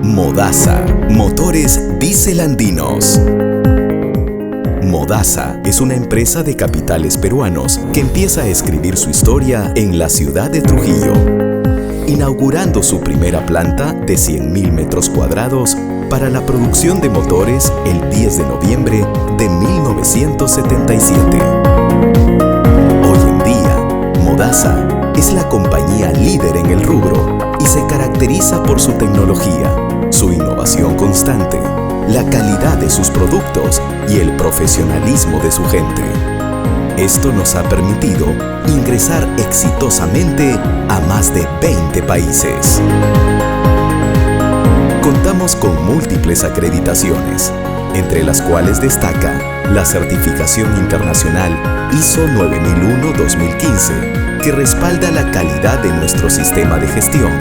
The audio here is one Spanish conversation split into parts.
Modasa, motores diésel andinos. Modasa es una empresa de capitales peruanos que empieza a escribir su historia en la ciudad de Trujillo, inaugurando su primera planta de 100.000 metros cuadrados para la producción de motores el 10 de noviembre de 1977. Hoy en día, Modasa es la compañía líder en el rubro y se caracteriza por su tecnología, su innovación constante, la calidad de sus productos y el profesionalismo de su gente. Esto nos ha permitido ingresar exitosamente a más de 20 países. Contamos con múltiples acreditaciones, entre las cuales destaca la certificación internacional ISO 9001-2015, que respalda la calidad de nuestro sistema de gestión,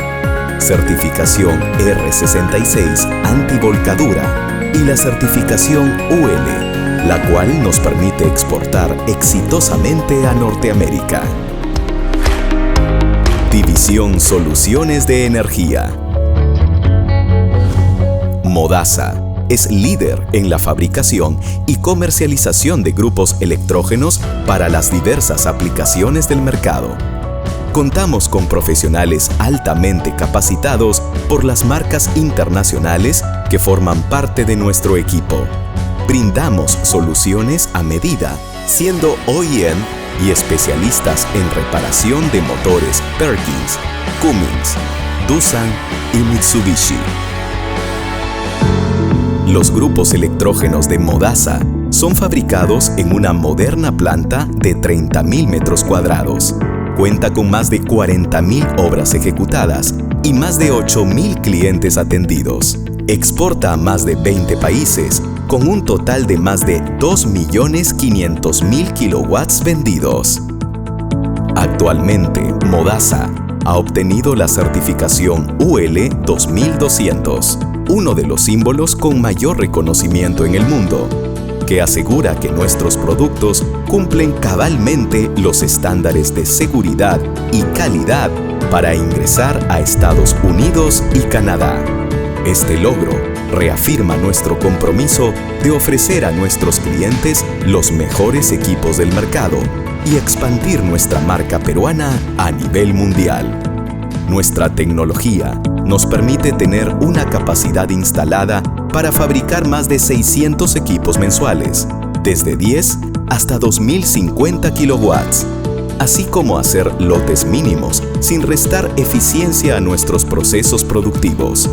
certificación R66 antivolcadura y la certificación UL, la cual nos permite exportar exitosamente a Norteamérica. División Soluciones de Energía. Modasa es líder en la fabricación y comercialización de grupos electrógenos para las diversas aplicaciones del mercado. Contamos con profesionales altamente capacitados por las marcas internacionales que forman parte de nuestro equipo. Brindamos soluciones a medida, siendo OEM y especialistas en reparación de motores Perkins, Cummins, Doosan y Mitsubishi. Los grupos electrógenos de Modasa son fabricados en una moderna planta de 30.000 metros cuadrados. Cuenta con más de 40.000 obras ejecutadas y más de 8.000 clientes atendidos. Exporta a más de 20 países con un total de más de 2.500.000 kilowatts vendidos. Actualmente, Modasa ha obtenido la certificación UL 2200, uno de los símbolos con mayor reconocimiento en el mundo, que asegura que nuestros productos cumplen cabalmente los estándares de seguridad y calidad para ingresar a Estados Unidos y Canadá. Este logro reafirma nuestro compromiso de ofrecer a nuestros clientes los mejores equipos del mercado y expandir nuestra marca peruana a nivel mundial. Nuestra tecnología nos permite tener una capacidad instalada para fabricar más de 600 equipos mensuales, desde 10 hasta 2050 kilowatts, así como hacer lotes mínimos sin restar eficiencia a nuestros procesos productivos.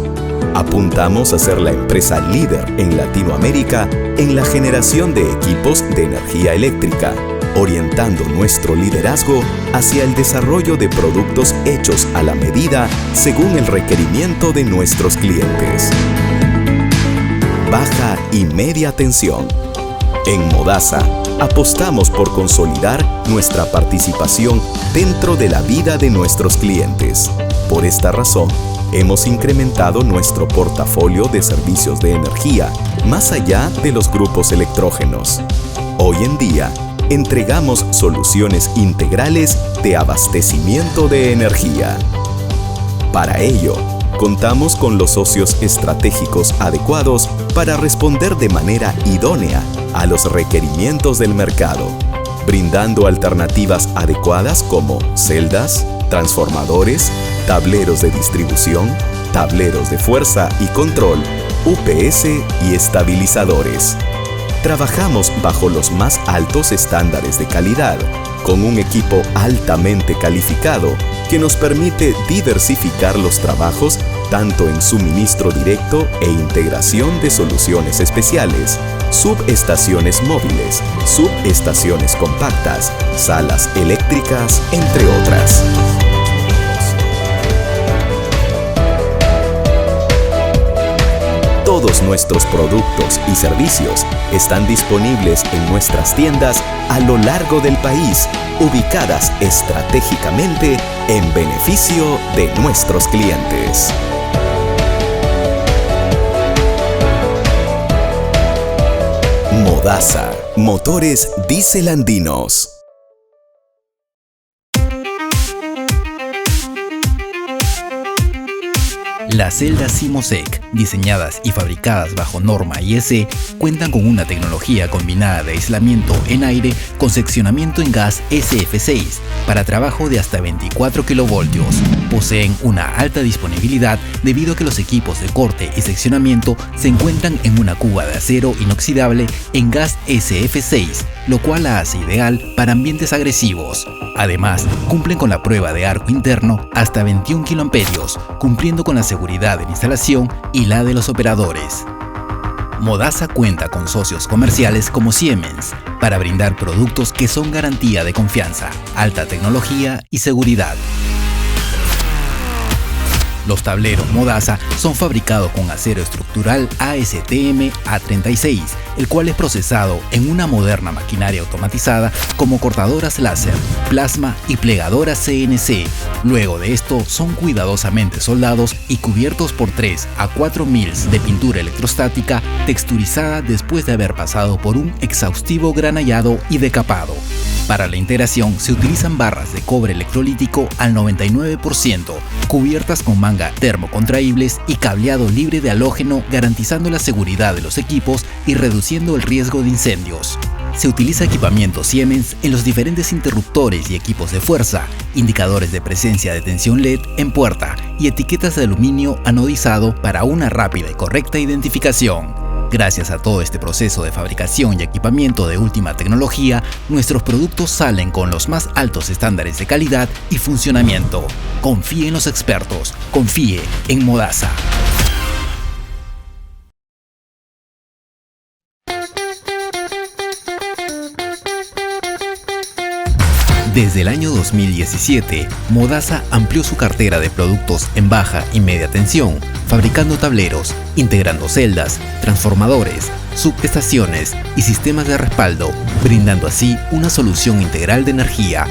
Apuntamos a ser la empresa líder en Latinoamérica en la generación de equipos de energía eléctrica, orientando nuestro liderazgo hacia el desarrollo de productos hechos a la medida según el requerimiento de nuestros clientes. Baja y media tensión. En Modasa, apostamos por consolidar nuestra participación dentro de la vida de nuestros clientes. Por esta razón, hemos incrementado nuestro portafolio de servicios de energía más allá de los grupos electrógenos. Hoy en día, entregamos soluciones integrales de abastecimiento de energía. Para ello, contamos con los socios estratégicos adecuados para responder de manera idónea a los requerimientos del mercado, brindando alternativas adecuadas como celdas, transformadores, tableros de distribución, tableros de fuerza y control, UPS y estabilizadores. Trabajamos bajo los más altos estándares de calidad, con un equipo altamente calificado que nos permite diversificar los trabajos tanto en suministro directo e integración de soluciones especiales, subestaciones móviles, subestaciones compactas, salas eléctricas, entre otras. Todos nuestros productos y servicios están disponibles en nuestras tiendas a lo largo del país, ubicadas estratégicamente en beneficio de nuestros clientes. Modasa, motores diésel andinos. La celda Simosec Diseñadas y fabricadas bajo norma IEC, cuentan con una tecnología combinada de aislamiento en aire con seccionamiento en gas SF6 para trabajo de hasta 24 kilovoltios. Poseen una alta disponibilidad debido a que los equipos de corte y seccionamiento se encuentran en una cuba de acero inoxidable en gas SF6, lo cual la hace ideal para ambientes agresivos. Además, cumplen con la prueba de arco interno hasta 21 kiloamperios, cumpliendo con la seguridad de la instalación y la de los operadores. Modasa cuenta con socios comerciales como Siemens para brindar productos que son garantía de confianza, alta tecnología y seguridad. Los tableros Modasa son fabricados con acero estructural ASTM A36, el cual es procesado en una moderna maquinaria automatizada como cortadoras láser, plasma y plegadoras CNC. Luego de esto son cuidadosamente soldados y cubiertos por 3 a 4 mils de pintura electrostática texturizada después de haber pasado por un exhaustivo granallado y decapado. Para la integración se utilizan barras de cobre electrolítico al 99%, cubiertas con manga termocontraíbles y cableado libre de halógeno, garantizando la seguridad de los equipos y reduciendo el riesgo de incendios. Se utiliza equipamiento Siemens en los diferentes interruptores y equipos de fuerza, indicadores de presencia de tensión LED en puerta y etiquetas de aluminio anodizado para una rápida y correcta identificación. Gracias a todo este proceso de fabricación y equipamiento de última tecnología, nuestros productos salen con los más altos estándares de calidad y funcionamiento. Confíe en los expertos, confíe en Modasa. Desde el año 2017, Modasa amplió su cartera de productos en baja y media tensión, fabricando tableros, integrando celdas, transformadores, subestaciones y sistemas de respaldo, brindando así una solución integral de energía.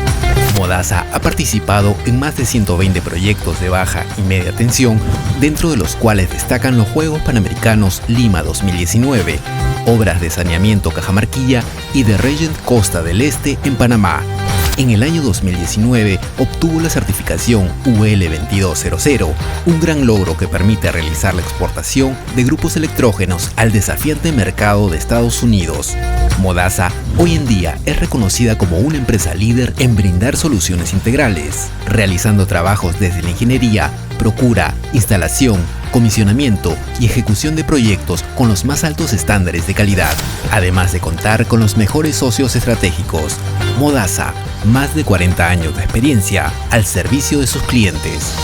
Modasa ha participado en más de 120 proyectos de baja y media tensión, dentro de los cuales destacan los Juegos Panamericanos Lima 2019, obras de saneamiento Cajamarquilla y de Regent Costa del Este en Panamá. En el año 2019 obtuvo la certificación UL 2200, un gran logro que permite realizar la exportación de grupos electrógenos al desafiante mercado de Estados Unidos. Modasa hoy en día es reconocida como una empresa líder en brindar soluciones integrales, realizando trabajos desde la ingeniería, procura, instalación, comisionamiento y ejecución de proyectos con los más altos estándares de calidad, además de contar con los mejores socios estratégicos. Modasa, más de 40 años de experiencia al servicio de sus clientes.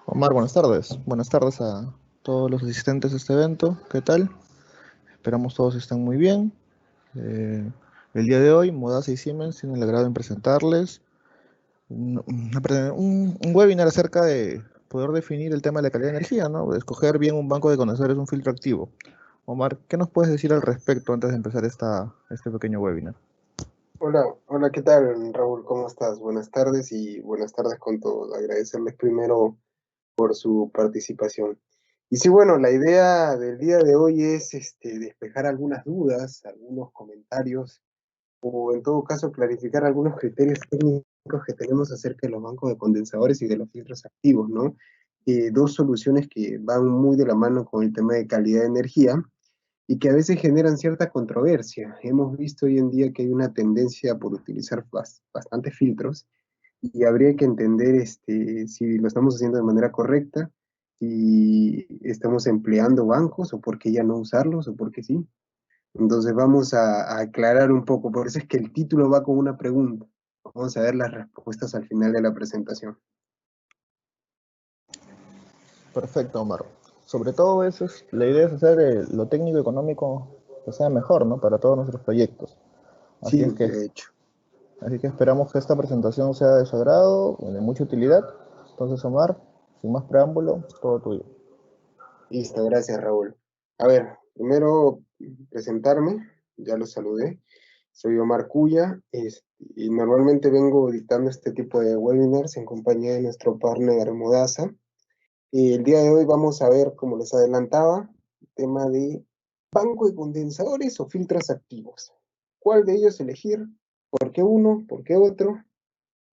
Omar, buenas tardes. Buenas tardes a todos los asistentes a este evento. ¿Qué tal? Esperamos todos estén muy bien. Eh, el día de hoy, Modasa y Siemens tienen el agrado en presentarles un webinar acerca de poder definir el tema de la calidad de energía, ¿no? De escoger bien un banco de condensadores, un filtro activo. Omar, ¿qué nos puedes decir al respecto antes de empezar este pequeño webinar? Hola, ¿qué tal, Raúl? ¿Cómo estás? Buenas tardes y buenas tardes con todos. Agradecerles primero por su participación. Y sí, bueno, la idea del día de hoy es despejar algunas dudas, algunos comentarios, o en todo caso clarificar algunos criterios técnicos que tenemos acerca de los bancos de condensadores y de los filtros activos, ¿no? Dos soluciones que van muy de la mano con el tema de calidad de energía y que a veces generan cierta controversia. Hemos visto hoy en día que hay una tendencia por utilizar bastantes filtros y habría que entender si lo estamos haciendo de manera correcta, si estamos empleando bancos o por qué ya no usarlos o por qué sí. Entonces vamos a aclarar un poco, por eso es que el título va con una pregunta. Vamos a ver las respuestas al final de la presentación. Perfecto, Omar. Sobre todo eso la idea es hacer lo técnico y económico que sea mejor, ¿no? Para todos nuestros proyectos. Así Sí, es que de hecho. Así que esperamos que esta presentación sea de su agrado, de mucha utilidad. Entonces, Omar, sin más preámbulo, todo tuyo. Listo, gracias, Raúl. A ver, primero presentarme, ya lo saludé. Soy Omar Cuya y normalmente vengo dictando este tipo de webinars en compañía de nuestro partner Modasa. Y el día de hoy vamos a ver, como les adelantaba, el tema de banco de condensadores o filtros activos. ¿Cuál de ellos elegir? ¿Por qué uno? ¿Por qué otro?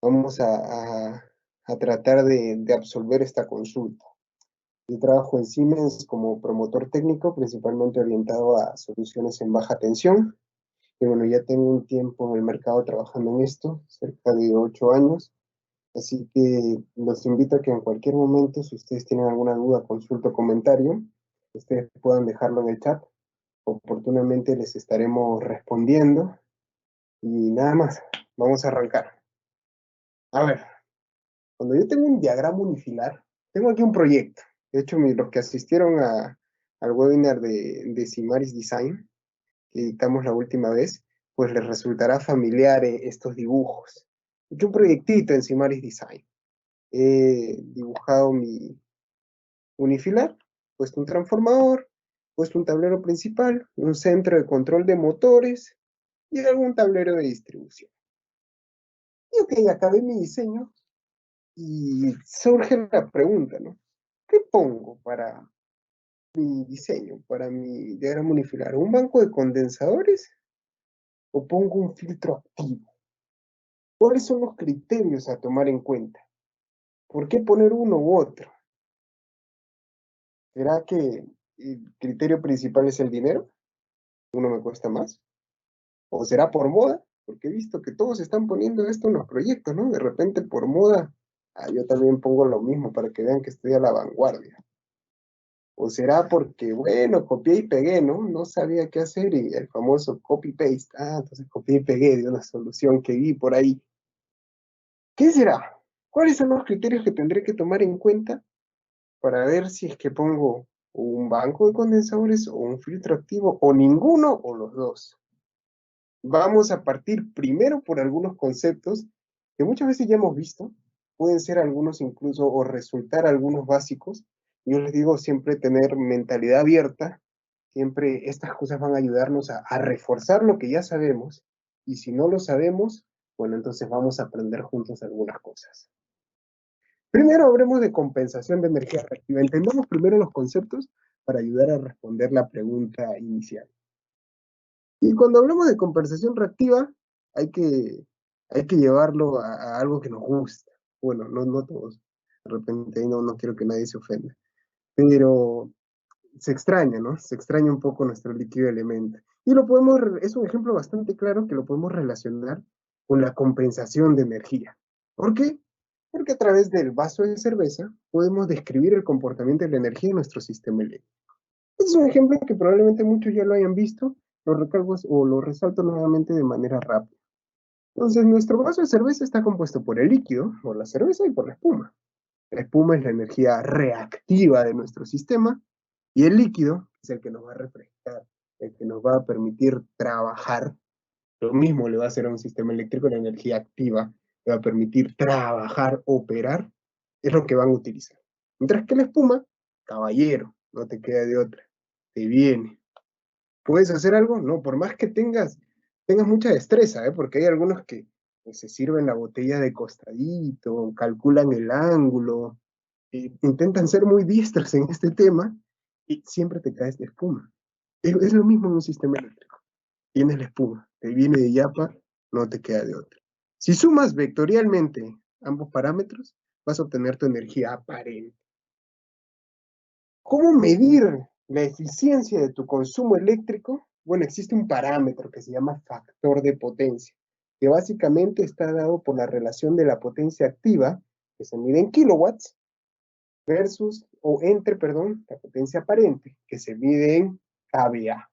Vamos a a tratar de absolver esta consulta. Yo trabajo en Siemens como promotor técnico, principalmente orientado a soluciones en baja tensión. Y bueno, ya tengo un tiempo en el mercado trabajando en esto, cerca de 8 años. Así que los invito a que en cualquier momento, si ustedes tienen alguna duda, consulta o comentario, ustedes puedan dejarlo en el chat. Oportunamente les estaremos respondiendo. Y nada más, vamos a arrancar. A ver, cuando yo tengo un diagrama unifilar, tengo aquí un proyecto. De hecho, los que asistieron al webinar de Simaris Design, que editamos la última vez, pues les resultará familiar estos dibujos. He hecho un proyectito en Simaris Design. He dibujado mi unifilar, puesto un transformador, puesto un tablero principal, un centro de control de motores y algún tablero de distribución. Y ok, acabé mi diseño y surge la pregunta, ¿no? ¿Qué pongo para mi diseño, para mi diagrama unifilar? ¿Un banco de condensadores o pongo un filtro activo? ¿Cuáles son los criterios a tomar en cuenta? ¿Por qué poner uno u otro? ¿Será que el criterio principal es el dinero? ¿Uno me cuesta más? ¿O será por moda? Porque he visto que todos están poniendo esto en los proyectos, ¿no? De repente por moda, yo también pongo lo mismo para que vean que estoy a la vanguardia. ¿O será porque, bueno, copié y pegué, ¿no? No sabía qué hacer y el famoso copy-paste. Entonces copié y pegué de una solución que vi por ahí. ¿Qué será? ¿Cuáles son los criterios que tendré que tomar en cuenta para ver si es que pongo un banco de condensadores o un filtro activo o ninguno o los dos? Vamos a partir primero por algunos conceptos que muchas veces ya hemos visto, pueden ser algunos incluso o resultar algunos básicos. Yo les digo siempre tener mentalidad abierta, siempre estas cosas van a ayudarnos a reforzar lo que ya sabemos y si no lo sabemos, bueno, entonces vamos a aprender juntos algunas cosas. Primero hablemos de compensación de energía reactiva. Entendamos primero los conceptos para ayudar a responder la pregunta inicial. Y cuando hablamos de compensación reactiva, hay que llevarlo a algo que nos gusta. Bueno, no todos. De repente no quiero que nadie se ofenda. Pero se extraña, ¿no? Se extraña un poco nuestro líquido elemento. Y es un ejemplo bastante claro que lo podemos relacionar con la compensación de energía. ¿Por qué? Porque a través del vaso de cerveza podemos describir el comportamiento de la energía en nuestro sistema eléctrico. Este es un ejemplo que probablemente muchos ya lo hayan visto, lo recalco o lo resalto nuevamente de manera rápida. Entonces, nuestro vaso de cerveza está compuesto por el líquido, por la cerveza y por la espuma. La espuma es la energía reactiva de nuestro sistema y el líquido es el que nos va a refrescar, el que nos va a permitir trabajar. Lo mismo le va a hacer a un sistema eléctrico la energía activa, le va a permitir trabajar, operar, es lo que van a utilizar. Mientras que la espuma, caballero, no te queda de otra, te viene. ¿Puedes hacer algo? No, por más que tengas mucha destreza, porque hay algunos que pues, se sirven la botella de costadito, calculan el ángulo, intentan ser muy diestros en este tema y siempre te caes de espuma. Es lo mismo en un sistema eléctrico. Tienes la espuma, te viene de yapa, no te queda de otra. Si sumas vectorialmente ambos parámetros, vas a obtener tu energía aparente. ¿Cómo medir la eficiencia de tu consumo eléctrico? Bueno, existe un parámetro que se llama factor de potencia, que básicamente está dado por la relación de la potencia activa, que se mide en kilowatts, la potencia aparente, que se mide en kVA.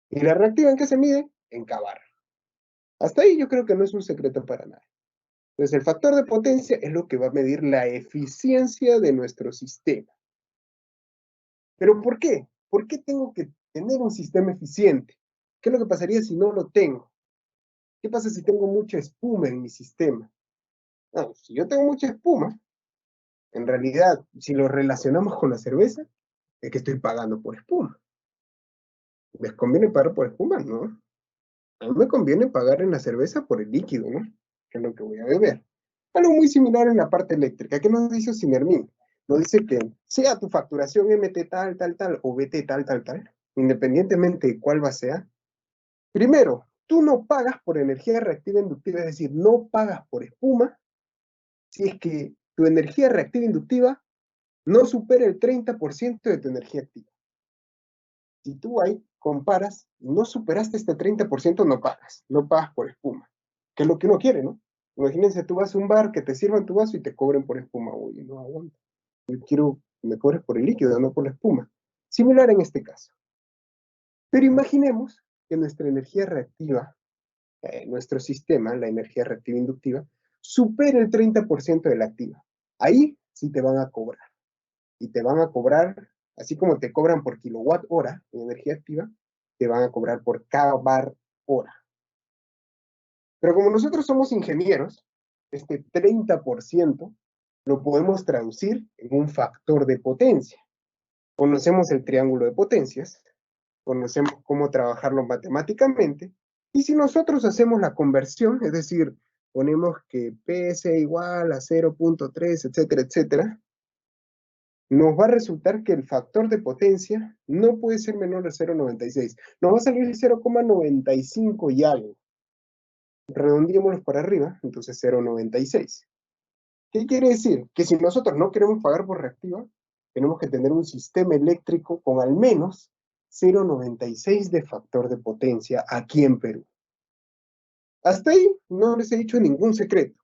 ¿Y la reactiva en qué se mide? En kVAR. Hasta ahí yo creo que no es un secreto para nadie. Entonces, el factor de potencia es lo que va a medir la eficiencia de nuestro sistema. ¿Pero por qué? ¿Por qué tengo que tener un sistema eficiente? ¿Qué es lo que pasaría si no lo tengo? ¿Qué pasa si tengo mucha espuma en mi sistema? No, si yo tengo mucha espuma, en realidad, si lo relacionamos con la cerveza, es que estoy pagando por espuma. ¿Les conviene pagar por espuma? No. A mí me conviene pagar en la cerveza por el líquido, ¿no? Que es lo que voy a beber. Algo muy similar en la parte eléctrica. ¿Qué nos dice Sinermin? Nos dice que sea tu facturación MT tal, o BT tal, independientemente de cuál sea, primero, tú no pagas por energía reactiva inductiva, es decir, no pagas por espuma, si es que tu energía reactiva inductiva no supere el 30% de tu energía activa. Si tú ahí comparas, no superaste este 30%, no pagas por espuma, que es lo que uno quiere, ¿no? Imagínense, tú vas a un bar, que te sirvan tu vaso y te cobren por espuma. Oye, no aguanta. Yo quiero que me cobres por el líquido, no por la espuma. Similar en este caso. Pero imaginemos que nuestra energía reactiva, nuestro sistema, la energía reactiva inductiva, supera el 30% de la activa. Ahí sí te van a cobrar. Y te van a cobrar, así como te cobran por kilowatt hora en energía activa, te van a cobrar por cada bar hora. Pero como nosotros somos ingenieros, este 30% lo podemos traducir en un factor de potencia. Conocemos el triángulo de potencias, conocemos cómo trabajarlo matemáticamente, y si nosotros hacemos la conversión, es decir, ponemos que P sea igual a 0.3, etcétera, etcétera, nos va a resultar que el factor de potencia no puede ser menor de 0.96. Nos va a salir 0,95 y algo. Redondeémoslos para arriba, entonces 0.96. ¿Qué quiere decir? Que si nosotros no queremos pagar por reactiva, tenemos que tener un sistema eléctrico con al menos 0.96 de factor de potencia aquí en Perú. Hasta ahí no les he dicho ningún secreto.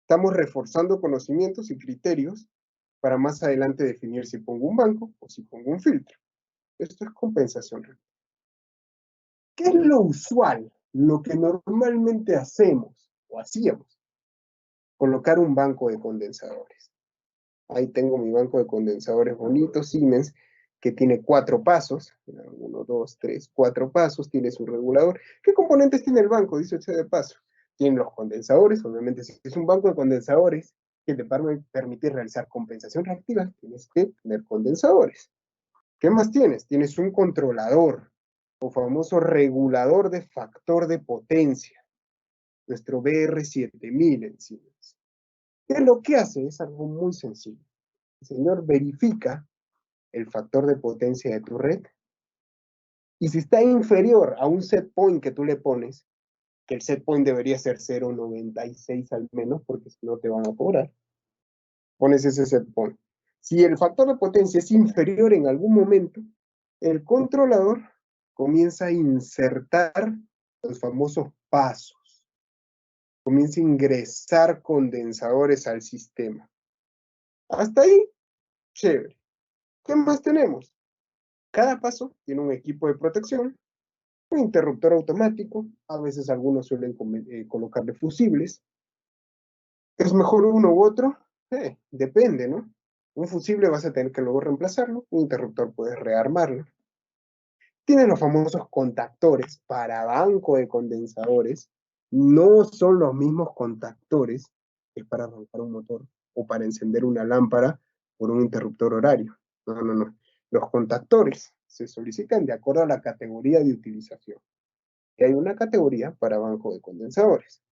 Estamos reforzando conocimientos y criterios para más adelante definir si pongo un banco o si pongo un filtro. Esto es compensación reactiva. ¿Qué es lo usual? Lo que normalmente hacemos o hacíamos. Colocar un banco de condensadores. Ahí tengo mi banco de condensadores bonito, Siemens, que tiene 4 pasos. 1, 2, 3, 4 pasos, tiene su regulador. ¿Qué componentes tiene el banco? Dice de paso. Tiene los condensadores, obviamente si es un banco de condensadores que te permite realizar compensación reactiva, tienes que tener condensadores. ¿Qué más tienes? Tienes un controlador, o famoso regulador de factor de potencia, nuestro BR7000 en Siemens. ¿Qué es lo que hace? Es algo muy sencillo. El señor verifica el factor de potencia de tu red, y si está inferior a un set point que tú le pones, que el set point debería ser 0.96 al menos, porque si no te van a cobrar, pones ese set point. Si el factor de potencia es inferior en algún momento, el controlador comienza a insertar los famosos pasos, comienza a ingresar condensadores al sistema. Hasta ahí, chévere. ¿Qué más tenemos? Cada paso tiene un equipo de protección, un interruptor automático, a veces algunos suelen colocarle fusibles. ¿Es mejor uno u otro? Depende, ¿no? Un fusible vas a tener que luego reemplazarlo, un interruptor puedes rearmarlo. Tienen los famosos contactores para banco de condensadores. No son los mismos contactores que para arrancar un motor o para encender una lámpara por un interruptor horario. No, no, no. Los contactores se solicitan de acuerdo a la categoría de utilización. Y hay una categoría para banco de condensadores.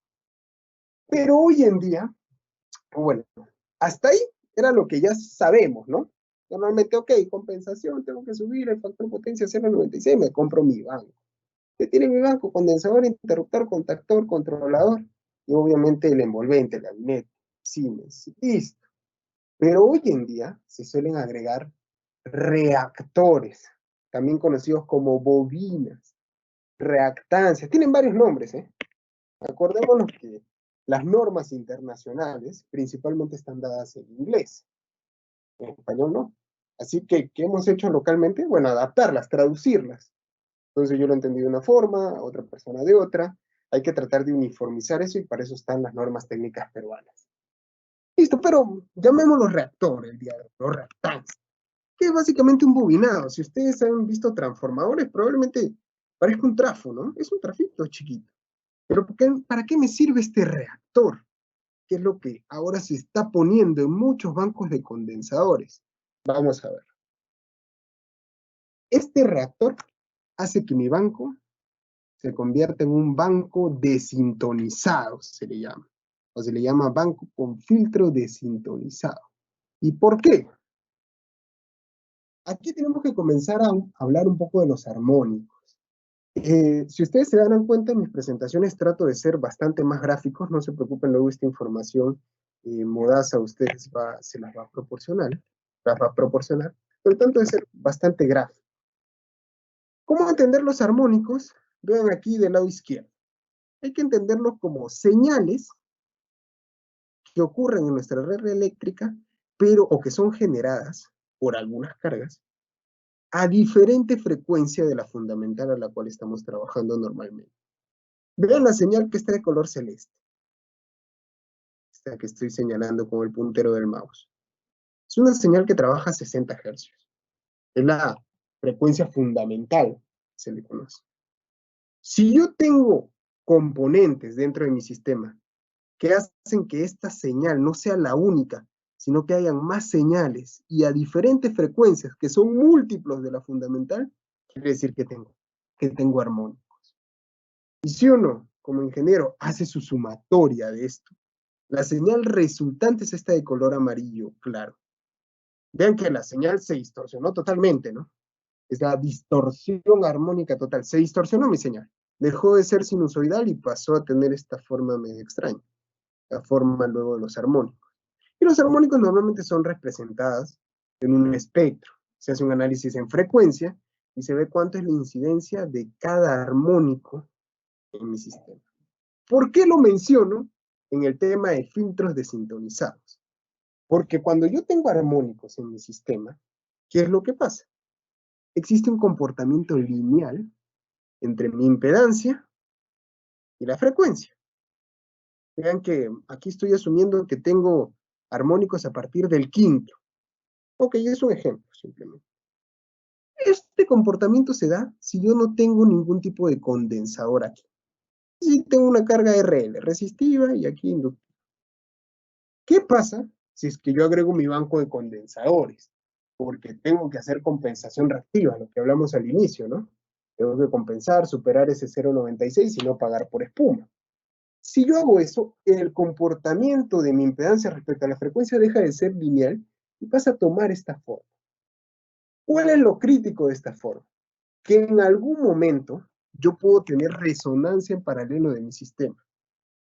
Pero hoy en día, bueno, hasta ahí era lo que ya sabemos, ¿no? Normalmente, ok, compensación, tengo que subir el factor de potencia a 0.96, me compro mi banco. ¿Qué tiene mi banco? Condensador, interruptor, contactor, controlador, y obviamente el envolvente, el gabinete, Siemens, listo. Pero hoy en día se suelen agregar reactores, también conocidos como bobinas, reactancias, tienen varios nombres, ¿eh? Acordémonos que las normas internacionales principalmente están dadas en inglés, en español no. Así que, ¿qué hemos hecho localmente? Bueno, adaptarlas, traducirlas. Entonces yo lo entendí de una forma, otra persona de otra. Hay que tratar de uniformizar eso y para eso están las normas técnicas peruanas. Listo, pero llamémoslo reactor el día de hoy, los reactantes, que es básicamente un bobinado. Si ustedes han visto transformadores, probablemente parezca un trafo, ¿no? Es un trafito chiquito. Pero ¿para qué me sirve este reactor? Que es lo que ahora se está poniendo en muchos bancos de condensadores. Vamos a ver. Este reactor hace que mi banco se convierta en un banco desintonizado, se le llama. O se le llama banco con filtro desintonizado. ¿Y por qué? Aquí tenemos que comenzar a hablar un poco de los armónicos. Si ustedes se dan cuenta, en mis presentaciones trato de ser bastante más gráficos, no se preocupen, luego esta información Modasa a ustedes se las va a proporcionar, por lo tanto debe ser bastante gráfico. ¿Cómo entender los armónicos? Vean aquí del lado izquierdo. Hay que entenderlos como señales que ocurren en nuestra red eléctrica, o que son generadas por algunas cargas, a diferente frecuencia de la fundamental a la cual estamos trabajando normalmente. Vean la señal que está de color celeste. Esta que estoy señalando con el puntero del mouse. Es una señal que trabaja a 60 Hz. Es la frecuencia fundamental, se le conoce. Si yo tengo componentes dentro de mi sistema que hacen que esta señal no sea la única, sino que hayan más señales y a diferentes frecuencias que son múltiplos de la fundamental, quiere decir que tengo armónicos. Y si uno, como ingeniero, hace su sumatoria de esto, la señal resultante es esta de color amarillo claro. Vean que la señal se distorsionó totalmente, ¿no? Es la distorsión armónica total. Se distorsionó mi señal. Dejó de ser sinusoidal y pasó a tener esta forma medio extraña. La forma luego de los armónicos. Y los armónicos normalmente son representadas en un espectro. Se hace un análisis en frecuencia y se ve cuánto es la incidencia de cada armónico en mi sistema. ¿Por qué lo menciono en el tema de filtros desintonizados? Porque cuando yo tengo armónicos en mi sistema, ¿qué es lo que pasa? Existe un comportamiento lineal entre mi impedancia y la frecuencia. Vean que aquí estoy asumiendo que tengo armónicos a partir del quinto. Ok, es un ejemplo, simplemente. Este comportamiento se da si yo no tengo ningún tipo de condensador aquí. Si tengo una carga RL, resistiva, y aquí inductiva. ¿Qué pasa si es que yo agrego mi banco de condensadores? Porque tengo que hacer compensación reactiva, lo que hablamos al inicio, ¿no? Tengo que compensar, superar ese 0,96 y no pagar por espuma. Si yo hago eso, el comportamiento de mi impedancia respecto a la frecuencia deja de ser lineal y pasa a tomar esta forma. ¿Cuál es lo crítico de esta forma? Que en algún momento yo puedo tener resonancia en paralelo de mi sistema.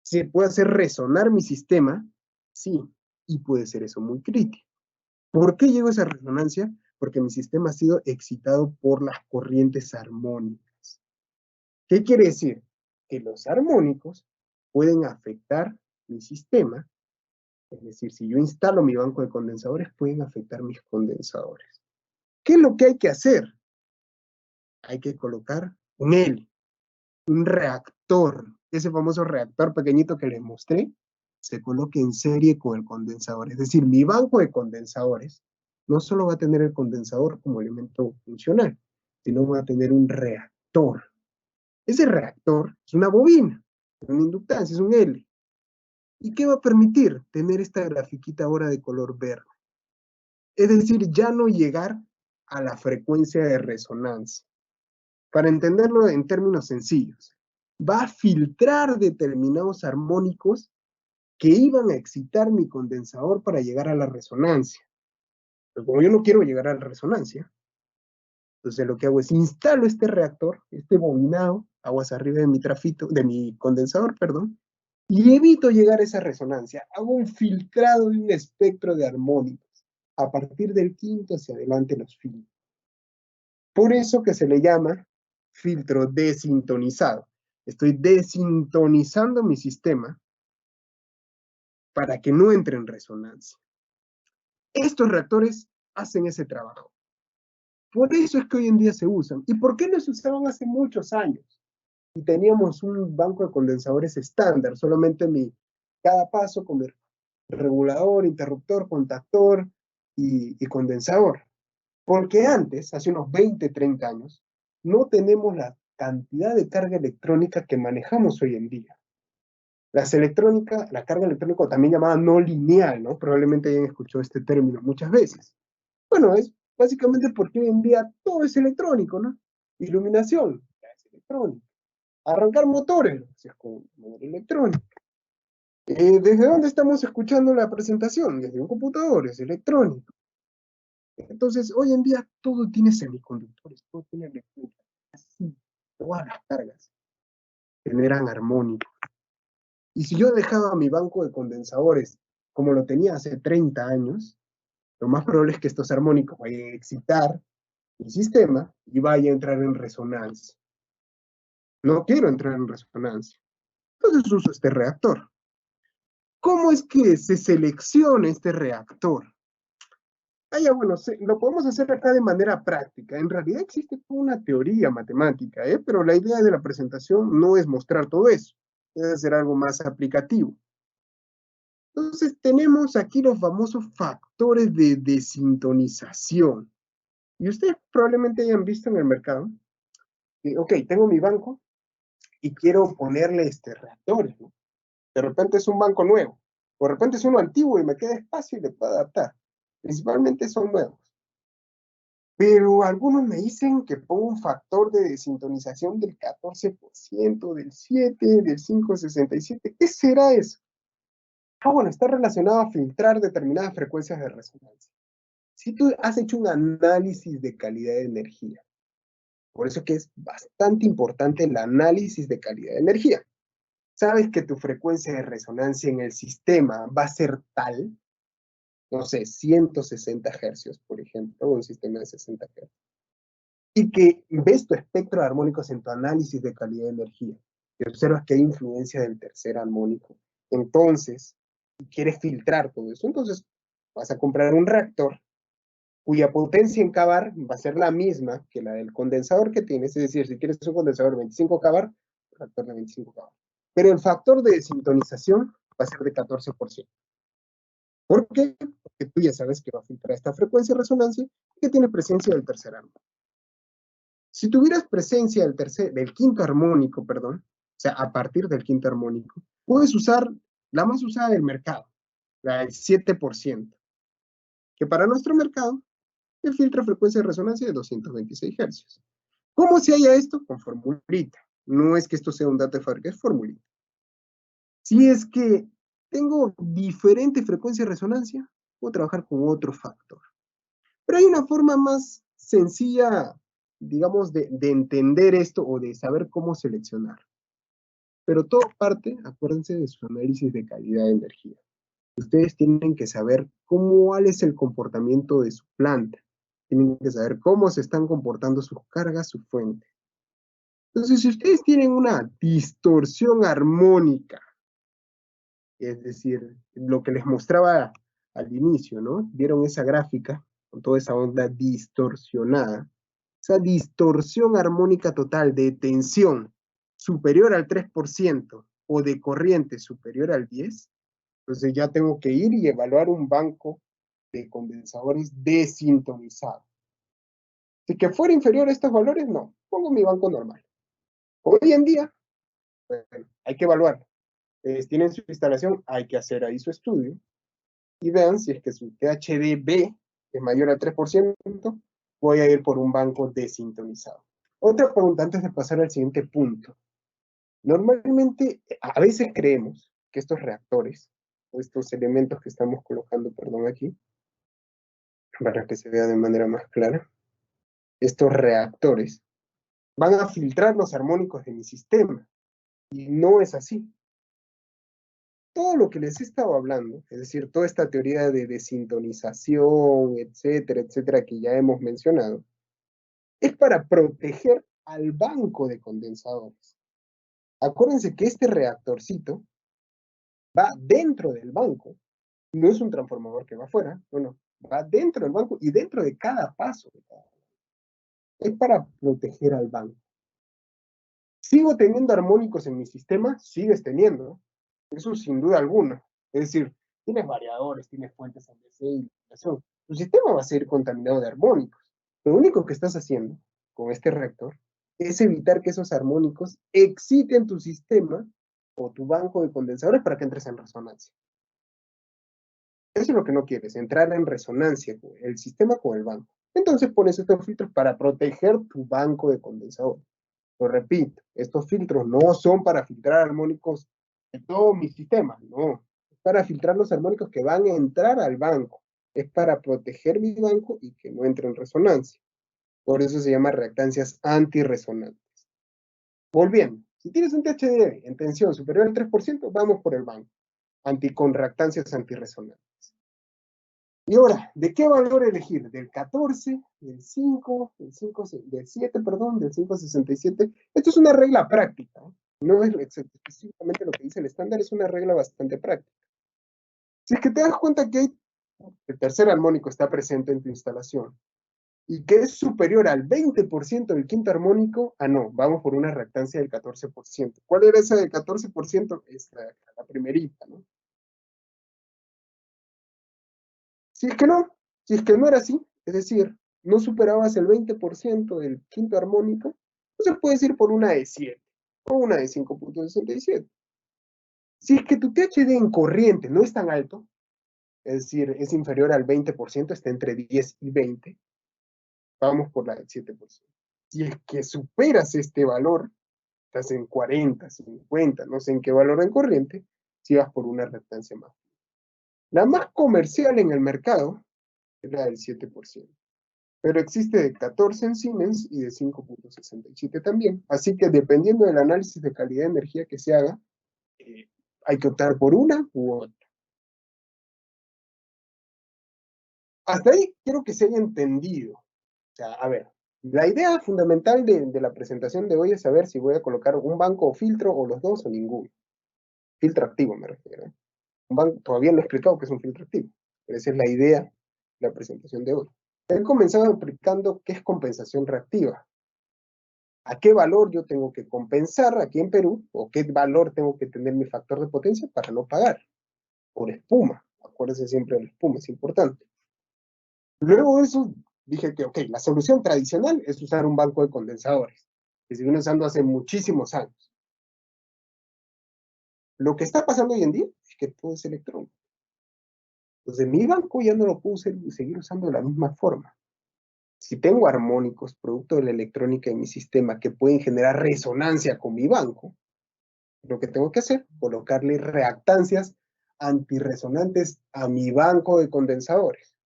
¿Se puede hacer resonar mi sistema? Sí, y puede ser eso muy crítico. ¿Por qué llegó esa resonancia? Porque mi sistema ha sido excitado por las corrientes armónicas. ¿Qué quiere decir? Que los armónicos pueden afectar mi sistema, es decir, si yo instalo mi banco de condensadores, pueden afectar mis condensadores. ¿Qué es lo que hay que hacer? Hay que colocar un L, un reactor, ese famoso reactor pequeñito que les mostré, se coloque en serie con el condensador. Es decir, mi banco de condensadores no solo va a tener el condensador como elemento funcional, sino va a tener un reactor. Ese reactor es una bobina, una inductancia, es un L. ¿Y qué va a permitir? Tener esta grafiquita ahora de color verde. Es decir, ya no llegar a la frecuencia de resonancia. Para entenderlo en términos sencillos, va a filtrar determinados armónicos que iban a excitar mi condensador para llegar a la resonancia. Pero como yo no quiero llegar a la resonancia, entonces lo que hago es instalo este reactor, este bobinado, aguas arriba de mi condensador, perdón, y evito llegar a esa resonancia. Hago un filtrado de un espectro de armónicos. A partir del quinto hacia adelante los filtro. Por eso que se le llama filtro desintonizado. Estoy desintonizando mi sistema para que no entre en resonancia. Estos reactores hacen ese trabajo. Por eso es que hoy en día se usan. ¿Y por qué no se usaban hace muchos años? Y teníamos un banco de condensadores estándar, solamente cada paso con el regulador, interruptor, contactor y condensador. Porque antes, hace unos 20, 30 años, no tenemos la cantidad de carga electrónica que manejamos hoy en día. La carga electrónica también llamada no lineal, ¿no? Probablemente hayan escuchado este término muchas veces. Bueno, es básicamente porque hoy en día todo es electrónico, ¿no? Iluminación, ya es electrónica. Arrancar motores, es con motor electrónico. ¿Desde dónde estamos escuchando la presentación? Desde un computador, es electrónico. Entonces, hoy en día todo tiene semiconductores, todo tiene electrónica. Así, todas las cargas generan armónicos. Y si yo dejaba mi banco de condensadores como lo tenía hace 30 años, lo más probable es que estos armónicos vayan a excitar el sistema y vaya a entrar en resonancia. No quiero entrar en resonancia. Entonces uso este reactor. ¿Cómo es que se selecciona este reactor? Bueno, lo podemos hacer acá de manera práctica. En realidad existe toda una teoría matemática, pero la idea de la presentación no es mostrar todo eso, es hacer algo más aplicativo. Entonces tenemos aquí los famosos factores de desintonización. Y ustedes probablemente hayan visto en el mercado que, ok, tengo mi banco y quiero ponerle reactores, ¿no? De repente es un banco nuevo, o de repente es uno antiguo y me queda espacio y le puedo adaptar. Principalmente son nuevos. Pero algunos me dicen que pongo un factor de desintonización del 14%, del 7%, del 5,67%. ¿Qué será eso? Bueno, está relacionado a filtrar determinadas frecuencias de resonancia. Si tú has hecho un análisis de calidad de energía, por eso que es bastante importante el análisis de calidad de energía. Sabes que tu frecuencia de resonancia en el sistema va a ser tal, no sé, 160 hercios, por ejemplo, un sistema de 60 hercios, y que ves tu espectro de armónicos en tu análisis de calidad de energía, y observas que hay influencia del tercer armónico. Entonces, quieres filtrar todo eso, entonces vas a comprar un reactor cuya potencia en kVAR va a ser la misma que la del condensador que tienes, es decir, si quieres un condensador de 25 kVAR, un reactor de 25 kVAR. Pero el factor de sintonización va a ser de 14%. ¿Por qué? Porque tú ya sabes que va a filtrar esta frecuencia de resonancia y que tiene presencia del tercer armónico. Si tuvieras presencia del quinto armónico, perdón, o sea, a partir del quinto armónico, puedes usar la más usada del mercado, la del 7%, que para nuestro mercado el filtro frecuencia de resonancia de 226 Hz. ¿Cómo se halla esto? Con formulita. No es que esto sea un dato de fábrica, es formulita. Si es que tengo diferente frecuencia de resonancia, puedo trabajar con otro factor. Pero hay una forma más sencilla, digamos, de entender esto o de saber cómo seleccionar. Pero todo parte, acuérdense, de su análisis de calidad de energía. Ustedes tienen que saber cuál es el comportamiento de su planta. Tienen que saber cómo se están comportando sus cargas, su fuente. Entonces, si ustedes tienen una distorsión armónica, es decir, lo que les mostraba al inicio, ¿no? Vieron esa gráfica con toda esa onda distorsionada. Esa distorsión armónica total de tensión superior al 3% o de corriente superior al 10%, entonces ya tengo que ir y evaluar un banco de condensadores desintonizados. Si que fuera inferior a estos valores, no, pongo mi banco normal. Hoy en día, bueno, hay que evaluarlo. Tienen su instalación, hay que hacer ahí su estudio y vean si es que su THDB es mayor al 3%, voy a ir por un banco desintonizado. Otra pregunta antes de pasar al siguiente punto. Normalmente, a veces creemos que estos reactores, o estos elementos que estamos colocando, perdón, aquí, para que se vea de manera más clara, estos reactores van a filtrar los armónicos de mi sistema. Y no es así. Todo lo que les he estado hablando, es decir, toda esta teoría de desintonización, etcétera, que ya hemos mencionado, es para proteger al banco de condensadores. Acuérdense que este reactorcito va dentro del banco, no es un transformador que va afuera, no, va dentro del banco y dentro de cada paso. Es para proteger al banco. ¿Sigo teniendo armónicos en mi sistema? Sigues teniendo. Eso sin duda alguna. Es decir, tienes variadores, tienes fuentes ADC y iluminación. Tu sistema va a ser contaminado de armónicos. Lo único que estás haciendo con este reactor es evitar que esos armónicos exciten tu sistema o tu banco de condensadores para que entres en resonancia. Eso es lo que no quieres, entrar en resonancia con el sistema con el banco. Entonces pones estos filtros para proteger tu banco de condensadores. Lo repito, estos filtros no son para filtrar armónicos de todo mi sistema, no. Es para filtrar los armónicos que van a entrar al banco. Es para proteger mi banco y que no entre en resonancia. Por eso se llama reactancias antirresonantes. Volviendo, si tienes un THD en tensión superior al 3%, vamos por el banco. con reactancias antirresonantes. Y ahora, ¿de qué valor elegir? ¿Del 14, del 5, del 7, perdón, del 567? Esto es una regla práctica, ¿eh? No es específicamente lo que dice el estándar, es una regla bastante práctica. Si es que te das cuenta que el tercer armónico está presente en tu instalación y que es superior al 20% del quinto armónico, no, vamos por una reactancia del 14%. ¿Cuál era esa del 14%? Esta, la primerita, ¿no? Si es que no era así, es decir, no superabas el 20% del quinto armónico, entonces puedes ir por una de 7 o una de 5.67. Si es que tu THD en corriente no es tan alto, es decir, es inferior al 20%, está entre 10 y 20, vamos por la del 7%. Si es que superas este valor, estás en 40, 50, no sé en qué valor en corriente, si vas por una reactancia más. La más comercial en el mercado es la del 7%. Pero existe de 14 en Siemens y de 5.67 también. Así que dependiendo del análisis de calidad de energía que se haga, hay que optar por una u otra. Hasta ahí quiero que se haya entendido. O sea, a ver, la idea fundamental de la presentación de hoy es saber si voy a colocar un banco o filtro o los dos o ninguno. Filtro activo me refiero, ¿eh? Un banco, todavía no he explicado qué es un filtro activo, pero esa es la idea de la presentación de hoy. He comenzado explicando qué es compensación reactiva. ¿A qué valor yo tengo que compensar aquí en Perú? ¿O qué valor tengo que tener mi factor de potencia para no pagar? Por espuma. Acuérdense siempre de la espuma, es importante. Luego de eso, dije que, ok, la solución tradicional es usar un banco de condensadores, que se viene usando hace muchísimos años. Lo que está pasando hoy en día es que todo es electrónico. Entonces, mi banco ya no lo puedo seguir usando de la misma forma. Si tengo armónicos, producto de la electrónica en mi sistema, que pueden generar resonancia con mi banco, lo que tengo que hacer, colocarle reactancias antirresonantes a mi banco de condensadores.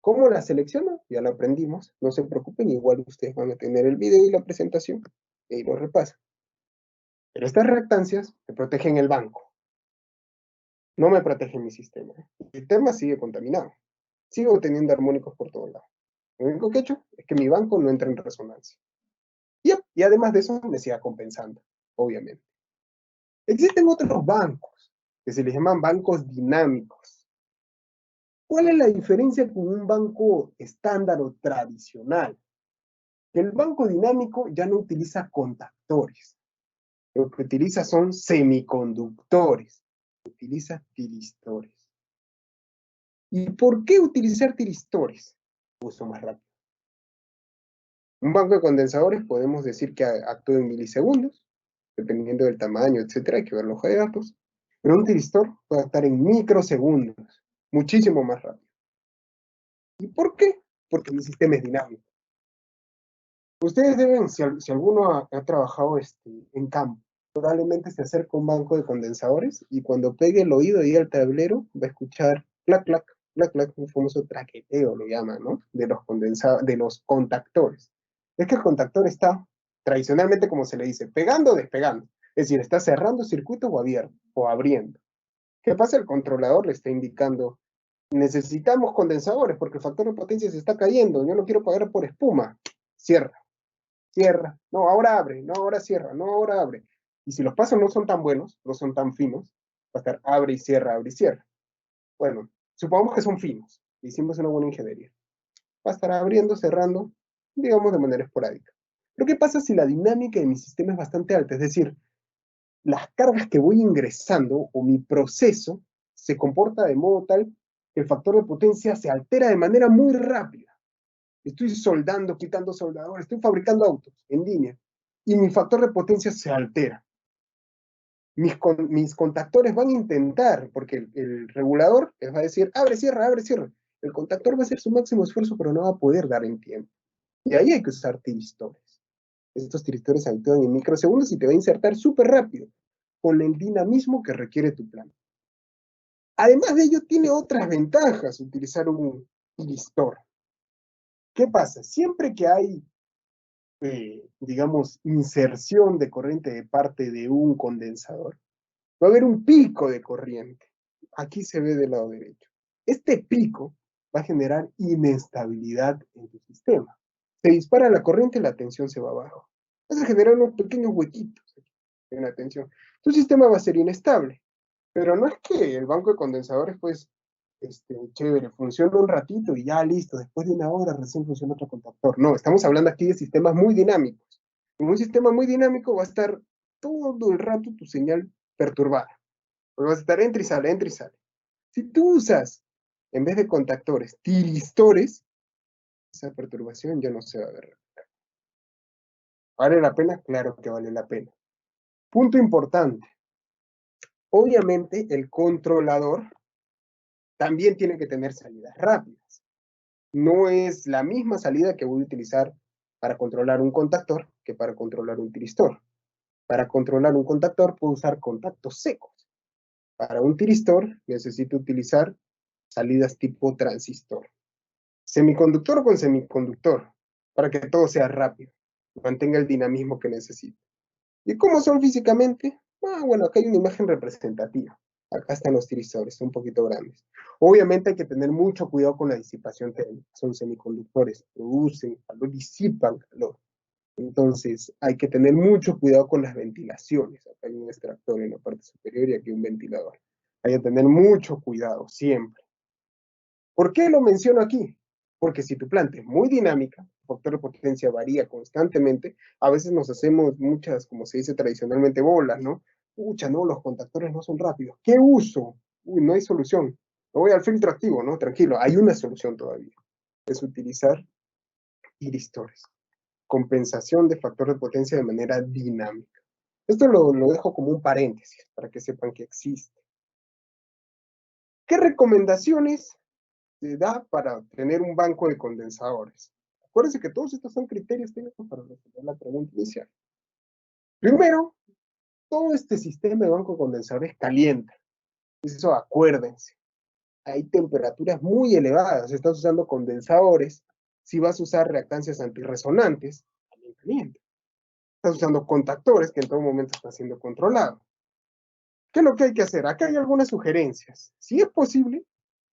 ¿Cómo la selecciono? Ya lo aprendimos, no se preocupen, igual ustedes van a tener el video y la presentación, y ahí lo repasan. Pero estas reactancias me protegen el banco, no me protegen mi sistema. El sistema sigue contaminado, sigo teniendo armónicos por todos lados. Lo único que he hecho es que mi banco no entre en resonancia. Y además de eso, me siga compensando, obviamente. Existen otros bancos, que se les llaman bancos dinámicos. ¿Cuál es la diferencia con un banco estándar o tradicional? El banco dinámico ya no utiliza contactores. Lo que utiliza son semiconductores. Utiliza tiristores. ¿Y por qué utilizar tiristores? Uso más rápido. Un banco de condensadores podemos decir que actúa en milisegundos, dependiendo del tamaño, etcétera, hay que ver la hoja de datos. Pero un tiristor puede actuar en microsegundos, muchísimo más rápido. ¿Y por qué? Porque mi sistema es dinámico. Ustedes deben, si alguno ha trabajado en campo, probablemente se acerca a un banco de condensadores y cuando pegue el oído y el tablero va a escuchar clac, clac, clac, clac, un famoso traqueteo lo llaman, ¿no? De los contactores. Es que el contactor está, tradicionalmente como se le dice, pegando o despegando. Es decir, está cerrando circuitos o abriendo. ¿Qué pasa? El controlador le está indicando, necesitamos condensadores porque el factor de potencia se está cayendo, yo no quiero pagar por espuma. Cierra, cierra, no, ahora abre, no, ahora cierra, no, ahora abre. Y si los pasos no son tan buenos, no son tan finos, va a estar abre y cierra, abre y cierra. Bueno, supongamos que son finos, hicimos una buena ingeniería. Va a estar abriendo, cerrando, digamos de manera esporádica. Pero ¿qué pasa si la dinámica de mi sistema es bastante alta? Es decir, las cargas que voy ingresando o mi proceso se comporta de modo tal que el factor de potencia se altera de manera muy rápida. Estoy soldando, quitando soldadores, estoy fabricando autos en línea y mi factor de potencia se altera. Mis contactores van a intentar, porque el regulador les va a decir, abre, cierra, abre, cierra. El contactor va a hacer su máximo esfuerzo, pero no va a poder dar en tiempo. Y ahí hay que usar tiristores. Estos tiristores actúan en microsegundos y te va a insertar súper rápido, con el dinamismo que requiere tu plan. Además de ello, tiene otras ventajas utilizar un tiristor. ¿Qué pasa? Siempre que hay, digamos, inserción de corriente de parte de un condensador, va a haber un pico de corriente. Aquí se ve del lado derecho. Este pico va a generar inestabilidad en tu sistema. Se dispara la corriente y la tensión se va abajo. Vas a generar unos pequeños huequitos en la tensión. Tu sistema va a ser inestable. Pero no es que el banco de condensadores, pues, chévere, funciona un ratito y ya listo, después de una hora recién funciona otro contactor. No, estamos hablando aquí de sistemas muy dinámicos. En un sistema muy dinámico va a estar todo el rato tu señal perturbada. Porque vas a estar entra y sale, entra y sale. Si tú usas, en vez de contactores, tiristores, esa perturbación ya no se va a ver. ¿Vale la pena? Claro que vale la pena. Punto importante. Obviamente el controlador también tiene que tener salidas rápidas. No es la misma salida que voy a utilizar para controlar un contactor que para controlar un tiristor. Para controlar un contactor puedo usar contactos secos. Para un tiristor necesito utilizar salidas tipo transistor. Semiconductor con semiconductor, para que todo sea rápido, mantenga el dinamismo que necesito. ¿Y cómo son físicamente? Bueno, acá hay una imagen representativa. Acá están los tiristores, son un poquito grandes. Obviamente hay que tener mucho cuidado con la disipación térmica. Son semiconductores, producen calor, disipan calor. Entonces hay que tener mucho cuidado con las ventilaciones. Acá hay un extractor en la parte superior y aquí un ventilador. Hay que tener mucho cuidado siempre. ¿Por qué lo menciono aquí? Porque si tu planta es muy dinámica, el factor de potencia varía constantemente, a veces nos hacemos muchas, como se dice tradicionalmente, bolas, ¿no? Pucha, no, los contactores no son rápidos. ¿Qué uso? Uy, no hay solución. Me voy al filtro activo, ¿no? Tranquilo, hay una solución todavía. Es utilizar tiristores. Compensación de factor de potencia de manera dinámica. Esto lo dejo como un paréntesis para que sepan que existe. ¿Qué recomendaciones se da para tener un banco de condensadores? Acuérdense que todos estos son criterios técnicos para resolver la pregunta inicial. Primero, todo este sistema de banco de condensadores calienta. Eso acuérdense. Hay temperaturas muy elevadas. Estás usando condensadores. Si vas a usar reactancias antirresonantes, también calienta. Estás usando contactores que en todo momento están siendo controlados. ¿Qué es lo que hay que hacer? Acá hay algunas sugerencias. Si es posible,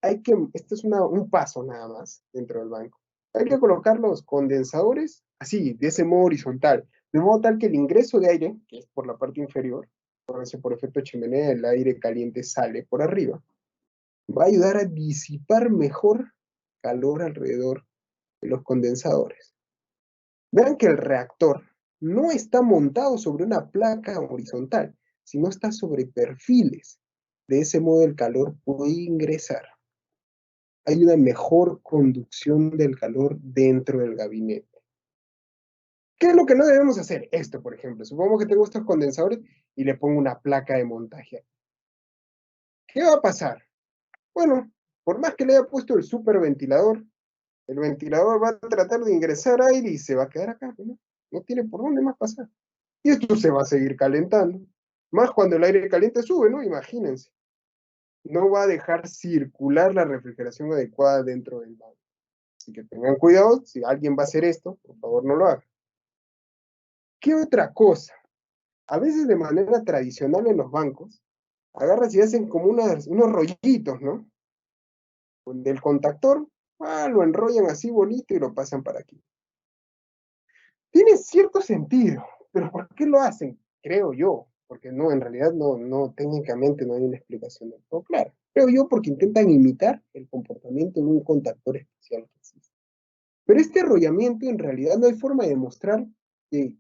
este es un paso nada más dentro del banco. Hay que colocar los condensadores así, de ese modo horizontal, de modo tal que el ingreso de aire, que es por la parte inferior, por efecto chimenea, el aire caliente sale por arriba, va a ayudar a disipar mejor calor alrededor de los condensadores. Vean que el reactor no está montado sobre una placa horizontal, sino está sobre perfiles. De ese modo el calor puede ingresar. Hay una mejor conducción del calor dentro del gabinete. ¿Qué es lo que no debemos hacer? Esto, por ejemplo. Supongo que tengo estos condensadores y le pongo una placa de montaje. ¿Qué va a pasar? Bueno, por más que le haya puesto el superventilador, el ventilador va a tratar de ingresar aire y se va a quedar acá, ¿no? No tiene por dónde más pasar. Y esto se va a seguir calentando. Más cuando el aire caliente sube, ¿no? Imagínense. No va a dejar circular la refrigeración adecuada dentro del banco. Así que tengan cuidado, si alguien va a hacer esto, por favor no lo haga. ¿Qué otra cosa? A veces de manera tradicional en los bancos, agarras y hacen como unos rollitos, ¿no? Del contactor, lo enrollan así bonito y lo pasan para aquí. Tiene cierto sentido, pero ¿por qué lo hacen? Creo yo, porque no, en realidad no, técnicamente no hay una explicación del todo clara. Creo yo porque intentan imitar el comportamiento de un contactor especial que existe. Pero este enrollamiento en realidad no hay forma de demostrar que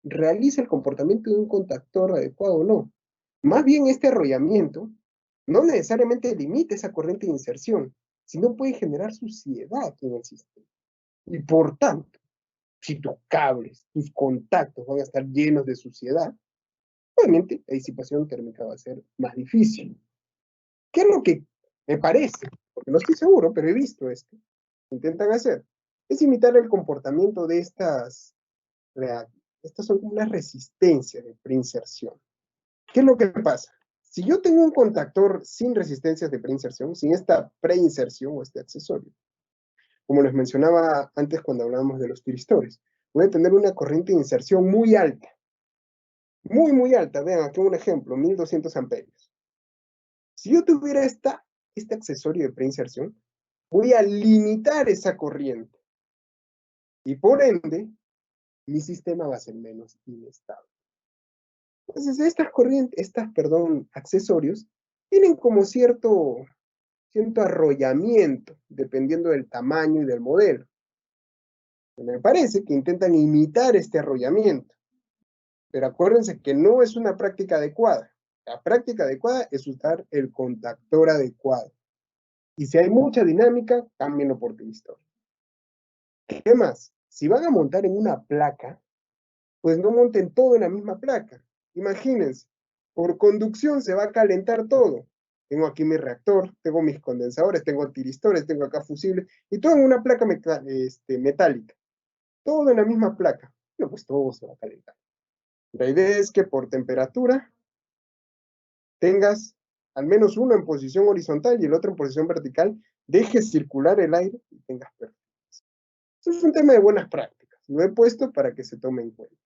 realiza el comportamiento de un contactor adecuado o no. Más bien este enrollamiento no necesariamente limita esa corriente de inserción, sino puede generar suciedad en el sistema. Y por tanto, si tus cables, tus contactos van a estar llenos de suciedad, obviamente la disipación térmica va a ser más difícil. ¿Qué es lo que me parece? Porque no estoy seguro, pero he visto esto. Intentan hacer. Es imitar el comportamiento de estas son como unas resistencias de preinserción. ¿Qué es lo que pasa? Si yo tengo un contactor sin resistencias de preinserción, sin esta preinserción o este accesorio, como les mencionaba antes cuando hablábamos de los tiristores, voy a tener una corriente de inserción muy alta. muy, muy alta. Vean, aquí un ejemplo, 1200 amperios. Si yo tuviera este accesorio de preinserción, voy a limitar esa corriente. Y por ende, mi sistema va a ser menos inestable. Entonces, accesorios, tienen como cierto arrollamiento, dependiendo del tamaño y del modelo. Me parece que intentan imitar este arrollamiento, pero acuérdense que no es una práctica adecuada. La práctica adecuada es usar el contactor adecuado. Y si hay mucha dinámica, cámbienlo por tristor. ¿Qué más? Si van a montar en una placa, pues no monten todo en la misma placa. Imagínense, por conducción se va a calentar todo. Tengo aquí mi reactor, tengo mis condensadores, tengo tiristores, tengo acá fusibles, y todo en una placa metálica. Todo en la misma placa. Bueno, pues todo se va a calentar. La idea es que por temperatura tengas al menos uno en posición horizontal y el otro en posición vertical, dejes circular el aire y tengas perfecto. Eso es un tema de buenas prácticas. Lo he puesto para que se tome en cuenta.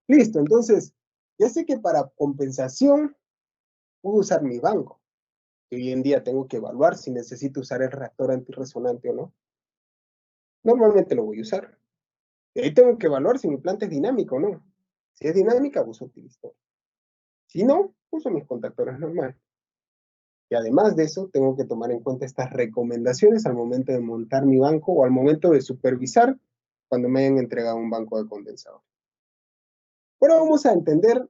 Listo, entonces, ya sé que para compensación puedo usar mi banco. Hoy en día tengo que evaluar si necesito usar el reactor antirresonante o no. Normalmente lo voy a usar. Y ahí tengo que evaluar si mi planta es dinámica o no. Si es dinámica, uso utilizador. Si no, uso mis contactores normales. Y además de eso, tengo que tomar en cuenta estas recomendaciones al momento de montar mi banco o al momento de supervisar cuando me hayan entregado un banco de condensador. Ahora vamos a entender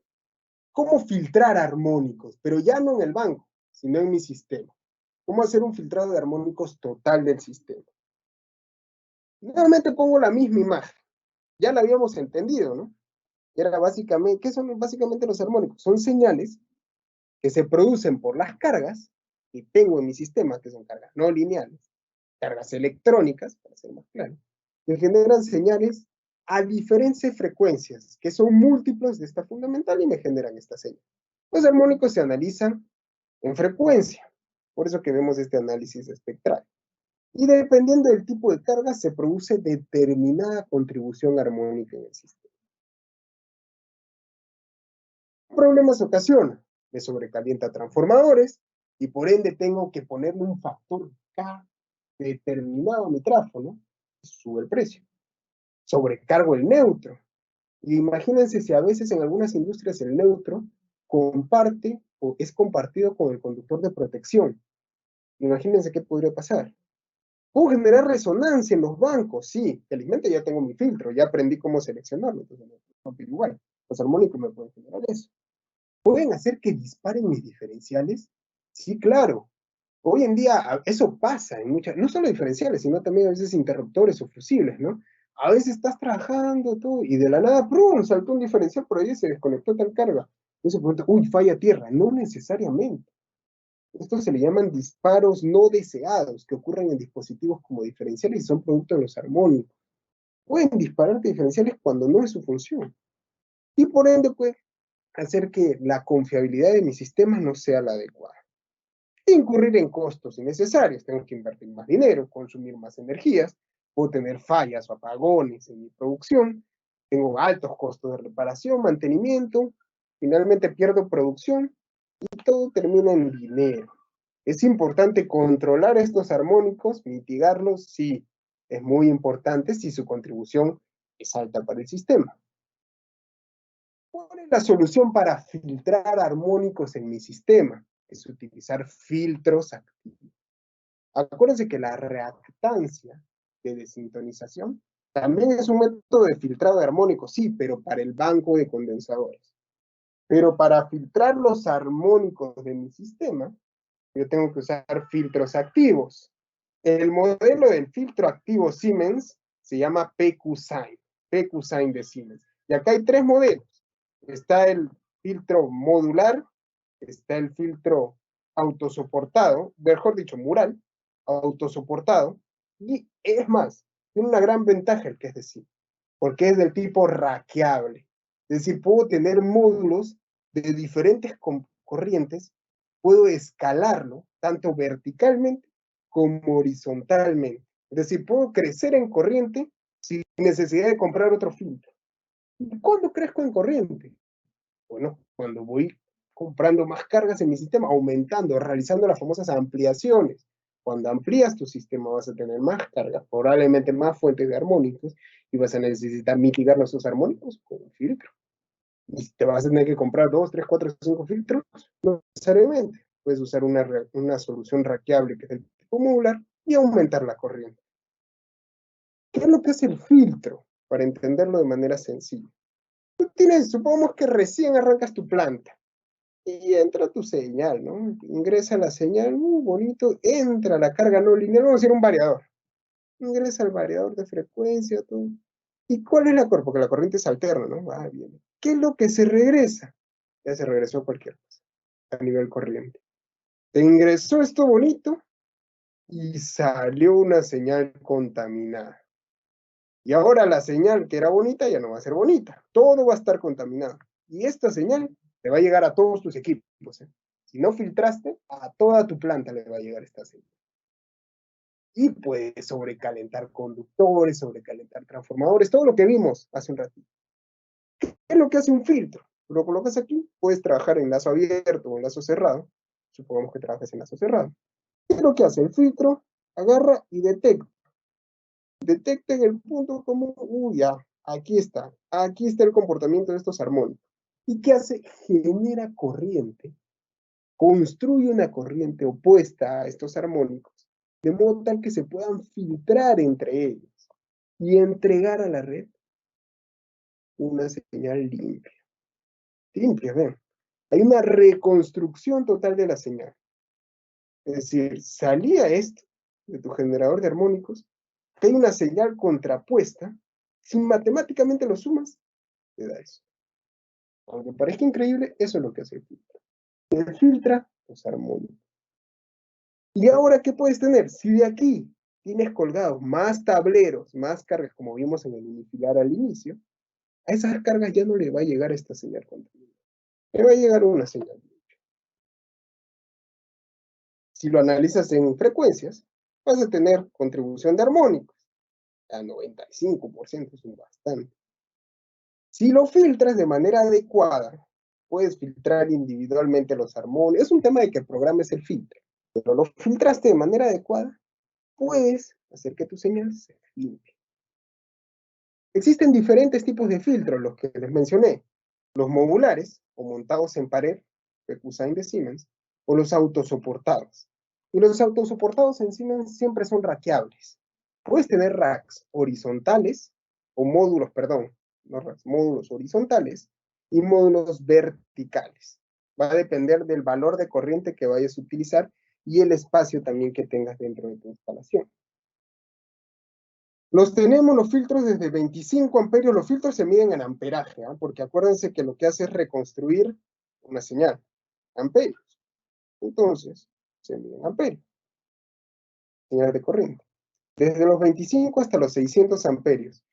cómo filtrar armónicos, pero ya no en el banco, sino en mi sistema. Cómo hacer un filtrado de armónicos total del sistema. Nuevamente pongo la misma imagen. Ya la habíamos entendido, ¿no? Era básicamente, ¿qué son básicamente los armónicos? Son señales que se producen por las cargas que tengo en mi sistema, que son cargas no lineales, cargas electrónicas, para ser más claro, que generan señales a diferentes frecuencias, que son múltiplos de esta fundamental y me generan esta señal. Los armónicos se analizan en frecuencia, por eso que vemos este análisis espectral. Y dependiendo del tipo de carga, se produce determinada contribución armónica en el sistema. ¿Qué problemas ocasiona? Me sobrecalienta transformadores y por ende tengo que ponerle un factor K determinado a mi tráfano, sube el precio. Sobrecargo el neutro. Y imagínense si a veces en algunas industrias el neutro comparte o es compartido con el conductor de protección. Imagínense qué podría pasar. Puedo generar resonancia en los bancos, sí. Felizmente ya tengo mi filtro, ya aprendí cómo seleccionarlo, entonces no pido igual. Los armónicos me pueden generar eso. ¿Pueden hacer que disparen mis diferenciales? Sí, claro. Hoy en día eso pasa en muchas, no solo diferenciales, sino también a veces interruptores o fusibles, ¿no? A veces estás trabajando todo y de la nada, ¡prum!, saltó un diferencial por ahí y se desconectó tal carga. Entonces, pregunta, uy, falla tierra. No necesariamente. Esto se le llaman disparos no deseados, que ocurren en dispositivos como diferenciales y son producto de los armónicos. Pueden dispararte diferenciales cuando no es su función. Y por ende puede hacer que la confiabilidad de mis sistemas no sea la adecuada. Incurrir en costos innecesarios. Tengo que invertir más dinero, consumir más energías, puedo tener fallas o apagones en mi producción, tengo altos costos de reparación, mantenimiento, finalmente pierdo producción y todo termina en dinero. Es importante controlar estos armónicos, mitigarlos, sí, es muy importante si su contribución es alta para el sistema. ¿Cuál es la solución para filtrar armónicos en mi sistema? Es utilizar filtros activos. Acuérdense que la reactancia de desintonización también es un método de filtrado de armónicos, sí, pero para el banco de condensadores. Pero para filtrar los armónicos de mi sistema, yo tengo que usar filtros activos. El modelo del filtro activo Siemens se llama PQ-Sign, PQ-Sign de Siemens. Y acá hay tres modelos. Está el filtro modular, está el filtro autosoportado, mejor dicho, mural, autosoportado, y es más, tiene una gran ventaja el que es decir, porque es del tipo raqueable. Es decir, puedo tener módulos de diferentes corrientes, puedo escalarlo tanto verticalmente como horizontalmente. Es decir, puedo crecer en corriente sin necesidad de comprar otro filtro. ¿Y cuándo crezco en corriente? Bueno, cuando voy comprando más cargas en mi sistema, aumentando, realizando las famosas ampliaciones. Cuando amplías tu sistema vas a tener más cargas, probablemente más fuentes de armónicos, y vas a necesitar mitigar esos armónicos con un filtro. Y te vas a tener que comprar 2, 3, 4, 5 filtros, no necesariamente. Puedes usar una solución raqueable que es el tipo modular y aumentar la corriente. ¿Qué es lo que hace el filtro? Para entenderlo de manera sencilla. Tú tienes, supongamos que recién arrancas tu planta y entra tu señal, ¿no? Ingresa la señal, bonito, entra la carga no lineal, vamos a decir un variador. Ingresa el variador de frecuencia, todo. ¿Y cuál es la corriente? Porque la corriente es alterna, ¿no? Va, bien. ¿Qué es lo que se regresa? Ya se regresó cualquier cosa a nivel corriente. Te ingresó esto bonito y salió una señal contaminada. Y ahora la señal que era bonita ya no va a ser bonita. Todo va a estar contaminado. Y esta señal te va a llegar a todos tus equipos. Si no filtraste, a toda tu planta le va a llegar esta señal. Y puedes sobrecalentar conductores, sobrecalentar transformadores, todo lo que vimos hace un ratito. ¿Qué es lo que hace un filtro? Lo colocas aquí, puedes trabajar en lazo abierto o en lazo cerrado. Supongamos que trabajas en lazo cerrado. ¿Qué es lo que hace? El filtro agarra y detecta. Detecta en el punto como, ya, aquí está el comportamiento de estos armónicos. ¿Y qué hace? Genera corriente, construye una corriente opuesta a estos armónicos, de modo tal que se puedan filtrar entre ellos y entregar a la red una señal limpia. Limpia, ven. Hay una reconstrucción total de la señal. Es decir, salía esto de tu generador de armónicos, que hay una señal contrapuesta, si matemáticamente lo sumas, te da eso. Aunque parezca increíble, eso es lo que hace el filtro. Te filtra los armónicos. ¿Y ahora qué puedes tener? Si de aquí tienes colgados más tableros, más cargas, como vimos en el unifilar al inicio, a esas cargas ya no le va a llegar esta señal contaminada. Le va a llegar una señal. Si lo analizas en frecuencias, vas a tener contribución de armónicos. A 95% es un bastante. Si lo filtras de manera adecuada, puedes filtrar individualmente los armónicos. Es un tema de que programes el filtro, pero lo filtraste de manera adecuada, puedes hacer que tu señal se limpie. Existen diferentes tipos de filtros, los que les mencioné. Los modulares, o montados en pared, PQSign de Siemens, o los autosoportados. Y los autosoportados en Siemens siempre son raqueables. Puedes tener racks horizontales, o módulos, perdón, no racks, módulos horizontales y módulos verticales. Va a depender del valor de corriente que vayas a utilizar y el espacio también que tengas dentro de tu instalación. Los tenemos los filtros desde 25 amperios, los filtros se miden en amperaje, porque acuérdense que lo que hace es reconstruir una señal, amperios. Entonces, se mide en amperios, señal de corriente. Desde los 25 hasta los 600 amperios.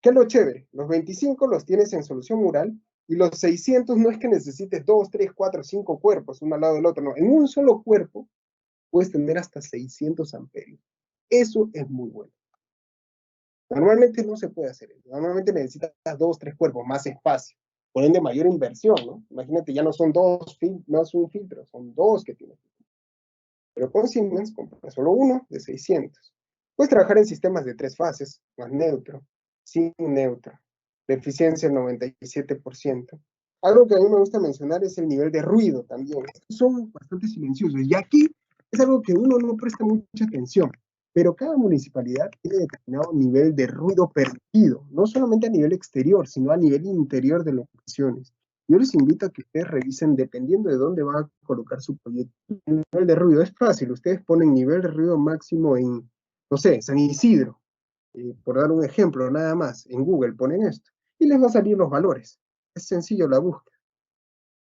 ¿Qué es lo chévere? Los 25 los tienes en solución mural y los 600 no es que necesites 2, 3, 4, 5 cuerpos, uno al lado del otro, no. En un solo cuerpo puedes tener hasta 600 amperios. Eso es muy bueno. Normalmente no se puede hacer eso. Normalmente necesitas 2, 3 cuerpos, más espacio. Por ende, mayor inversión, ¿no? Imagínate, ya no son no es un filtro, son 2 que tienes. Pero con Siemens compras solo uno de 600. Puedes trabajar en sistemas de 3 fases, más neutro, sin neutro, de eficiencia 97%. Algo que a mí me gusta mencionar es el nivel de ruido también. Estos son bastante silenciosos. Y aquí es algo que uno no presta mucha atención. Pero cada municipalidad tiene determinado nivel de ruido permitido, no solamente a nivel exterior, sino a nivel interior de locaciones. Yo les invito a que ustedes revisen, dependiendo de dónde va a colocar su proyecto, el nivel de ruido. Es fácil, ustedes ponen nivel de ruido máximo en, no sé, San Isidro, por dar un ejemplo, nada más, en Google ponen esto, y les va a salir los valores. Es sencillo la búsqueda.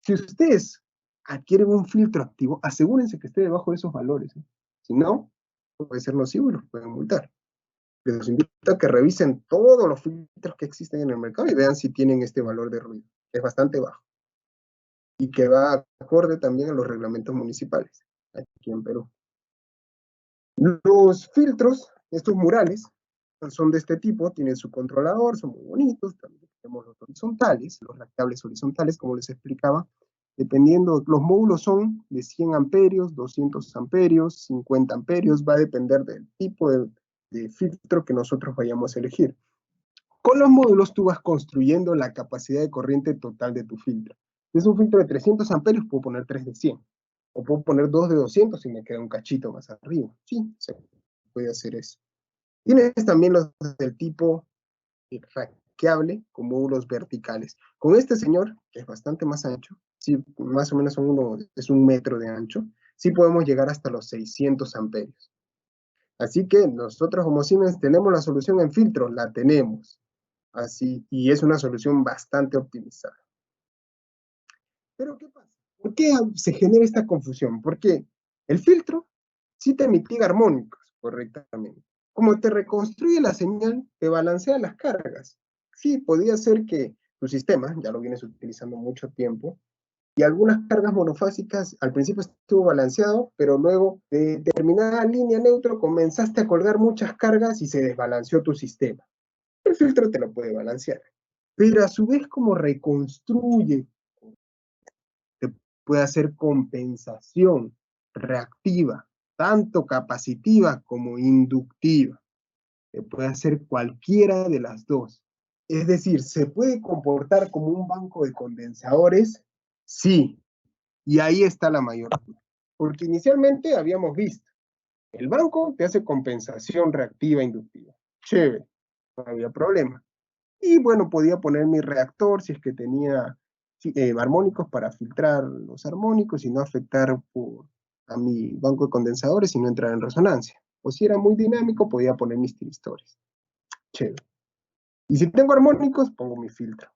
Si ustedes adquieren un filtro activo, asegúrense que esté debajo de esos valores. Si no, puede ser nocivo y los pueden multar. Les invito a que revisen todos los filtros que existen en el mercado y vean si tienen este valor de ruido. Es bastante bajo. Y que va acorde también a los reglamentos municipales, aquí en Perú. Los filtros, estos murales, son de este tipo, tienen su controlador, son muy bonitos, también tenemos los horizontales, los reactables horizontales, como les explicaba, dependiendo, los módulos son de 100 amperios, 200 amperios, 50 amperios, va a depender del tipo de filtro que nosotros vayamos a elegir. Con los módulos tú vas construyendo la capacidad de corriente total de tu filtro. Si es un filtro de 300 amperios, puedo poner 3 de 100. O puedo poner 2 de 200 y me queda un cachito más arriba. Sí, se puede hacer eso. Tienes también los del tipo raqueable con módulos verticales. Con este señor, que es bastante más ancho, sí, más o menos es 1 metro de ancho, sí podemos llegar hasta los 600 amperios. Así que nosotros como Siemens tenemos la solución en filtro, la tenemos. Así, y es una solución bastante optimizada. Pero ¿qué pasa? ¿Por qué se genera esta confusión? Porque el filtro sí te mitiga armónicos correctamente. Como te reconstruye la señal, te balancea las cargas. Sí, podría ser que tu sistema, ya lo vienes utilizando mucho tiempo, y algunas cargas monofásicas al principio estuvo balanceado, pero luego de determinada línea neutro comenzaste a colgar muchas cargas y se desbalanceó tu sistema. El filtro te lo puede balancear, pero a su vez como reconstruye, te puede hacer compensación reactiva, tanto capacitiva como inductiva. Te puede hacer cualquiera de las dos. Es decir, ¿se puede comportar como un banco de condensadores? Sí, y ahí está la mayor duda. Porque inicialmente habíamos visto, el banco te hace compensación reactiva inductiva. Chévere, no había problema. Y bueno, podía poner mi reactor si es que tenía armónicos para filtrar los armónicos y no afectar a mi banco de condensadores y no entrar en resonancia. O si era muy dinámico, podía poner mis tristores. Chévere. Y si tengo armónicos, pongo mi filtro.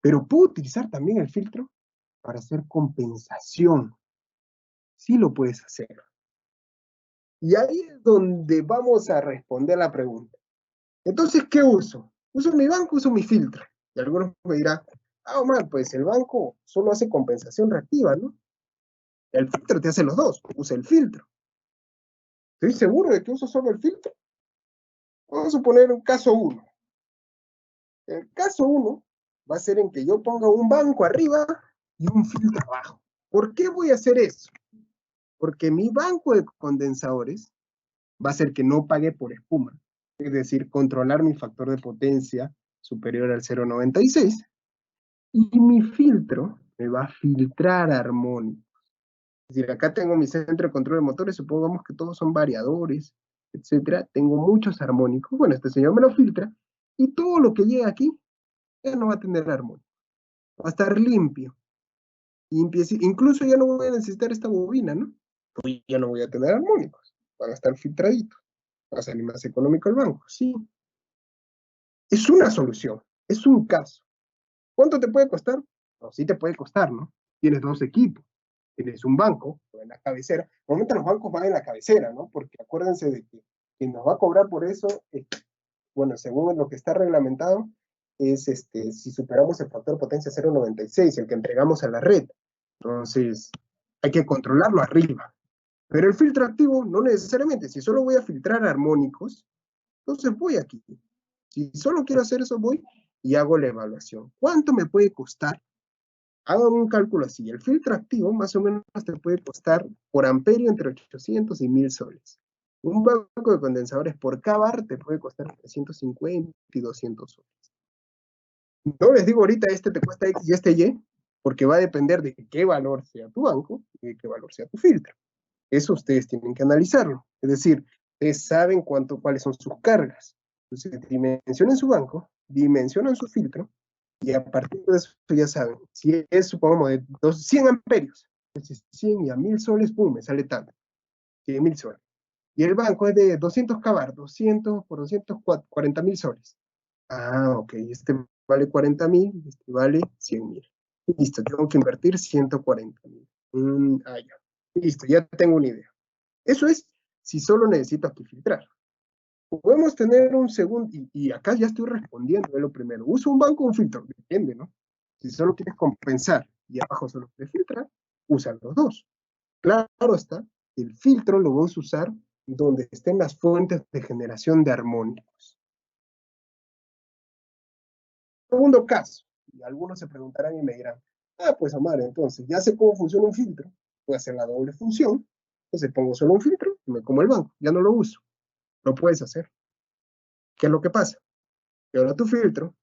Pero puedo utilizar también el filtro para hacer compensación. Sí lo puedes hacer. Y ahí es donde vamos a responder la pregunta. Entonces, ¿qué uso? ¿Uso mi banco o uso mi filtro? Y algunos me dirán, Omar, pues el banco solo hace compensación reactiva, ¿no? El filtro te hace los dos, usa el filtro. ¿Estoy seguro de que uso solo el filtro? Vamos a suponer un caso 1. El caso 1 va a ser en que yo ponga un banco arriba y un filtro abajo. ¿Por qué voy a hacer eso? Porque mi banco de condensadores va a ser que no pague por espuma. Es decir, controlar mi factor de potencia superior al 0,96. Y mi filtro me va a filtrar armónicos. Es decir, acá tengo mi centro de control de motores, supongamos que todos son variadores, etcétera. Tengo muchos armónicos. Bueno, este señor me lo filtra y todo lo que llega aquí ya no va a tener armónicos. Va a estar limpio. Incluso ya no voy a necesitar esta bobina, ¿no? Pues ya no voy a tener armónicos. Van a estar filtraditos. Va a salir más económico el banco. Sí. Es una solución. Es un caso. ¿Cuánto te puede costar? No, sí te puede costar, ¿no? Tienes 2 equipos. Tienes un banco en la cabecera. Normalmente los bancos van en la cabecera, ¿no? Porque acuérdense de que quien nos va a cobrar por eso, bueno, según lo que está reglamentado, es si superamos el factor de potencia 0,96, el que entregamos a la red. Entonces, hay que controlarlo arriba. Pero el filtro activo, no necesariamente. Si solo voy a filtrar armónicos, entonces voy aquí. Si solo quiero hacer eso, voy y hago la evaluación. ¿Cuánto me puede costar? Hagan un cálculo así. El filtro activo más o menos te puede costar por amperio entre 800 y 1000 soles. Un banco de condensadores por kVAR te puede costar 350 y 200 soles. No les digo ahorita este te cuesta X y este Y, porque va a depender de qué valor sea tu banco y de qué valor sea tu filtro. Eso ustedes tienen que analizarlo. Es decir, ustedes saben cuáles son sus cargas. Entonces, dimensionen su banco, dimensionan su filtro, y a partir de eso ya saben, si es, supongamos, de 100 amperios, entonces 100 y a 1000 soles, pum, me sale tanto, 100.000 soles. Y el banco es de 200 kVAR, 200 por 200, 40.000 soles. Ah, ok, este vale 40.000, este vale 100.000. Listo, tengo que invertir 140.000. Ya. Listo, ya tengo una idea. Eso es si solo necesito aquí filtrar. Podemos tener un segundo, y acá ya estoy respondiendo de lo primero. ¿Uso un banco o un filtro? Depende, ¿no? Si solo quieres compensar y abajo solo quieres filtrar, usa los dos. Claro está, el filtro lo vamos a usar donde estén las fuentes de generación de armónicos. Segundo caso, y algunos se preguntarán y me dirán, pues Omar, entonces ya sé cómo funciona un filtro, voy a hacer la doble función, entonces pongo solo un filtro y me como el banco, ya no lo uso. Lo puedes hacer. ¿Qué es lo que pasa? Que ahora tu filtro,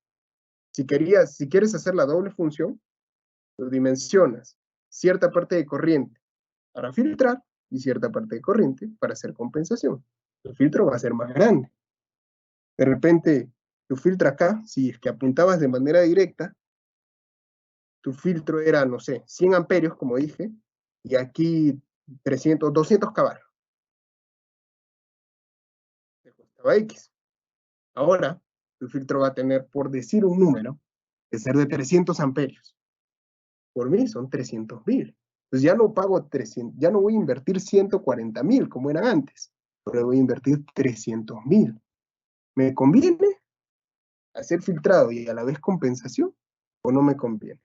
si quieres hacer la doble función, lo dimensionas cierta parte de corriente para filtrar y cierta parte de corriente para hacer compensación. El filtro va a ser más grande. De repente, tu filtro acá, si es que apuntabas de manera directa, tu filtro era, no sé, 100 amperios, como dije, y aquí 300, 200 caballos. Te costaba X. Ahora, tu filtro va a tener, por decir un número, de ser de 300 amperios. Por mí son 300.000. Pues ya no pago 300, ya no voy a invertir 140.000 como era antes, pero voy a invertir 300.000. ¿Me conviene hacer filtrado y a la vez compensación o no me conviene?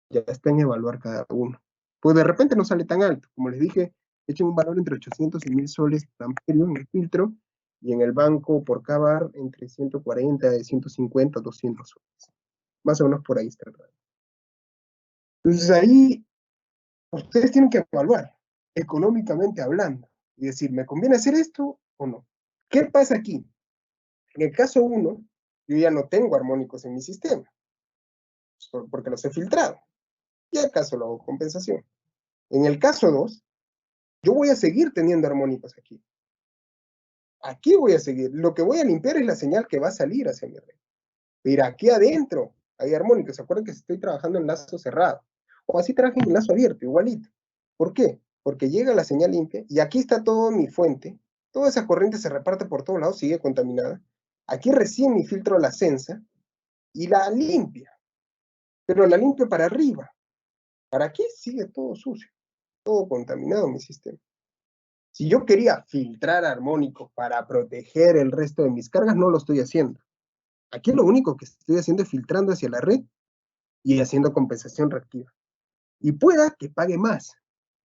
Ya está en evaluar cada uno. Pues de repente no sale tan alto. Como les dije, echen un valor entre 800 y 1000 soles por amperio en el filtro y en el banco por kVAR entre 140, 150, 200 soles. Más o menos por ahí está el rango. Entonces ahí ustedes tienen que evaluar, económicamente hablando, y decir, ¿me conviene hacer esto o no? ¿Qué pasa aquí? En el caso 1, yo ya no tengo armónicos en mi sistema, porque los he filtrado. Y acaso lo hago compensación. En el caso 2, yo voy a seguir teniendo armónicos aquí. Aquí voy a seguir. Lo que voy a limpiar es la señal que va a salir hacia mi red. Pero aquí adentro hay armónicos. ¿Se acuerdan que estoy trabajando en lazo cerrado? O así trabajo en lazo abierto, igualito. ¿Por qué? Porque llega la señal limpia y aquí está toda mi fuente. Toda esa corriente se reparte por todos lados, sigue contaminada. Aquí recién mi filtro la censa y la limpia. Pero la limpia para arriba. Para aquí sigue todo sucio, todo contaminado mi sistema. Si yo quería filtrar armónicos para proteger el resto de mis cargas, no lo estoy haciendo. Aquí lo único que estoy haciendo es filtrando hacia la red y haciendo compensación reactiva. Y pueda que pague más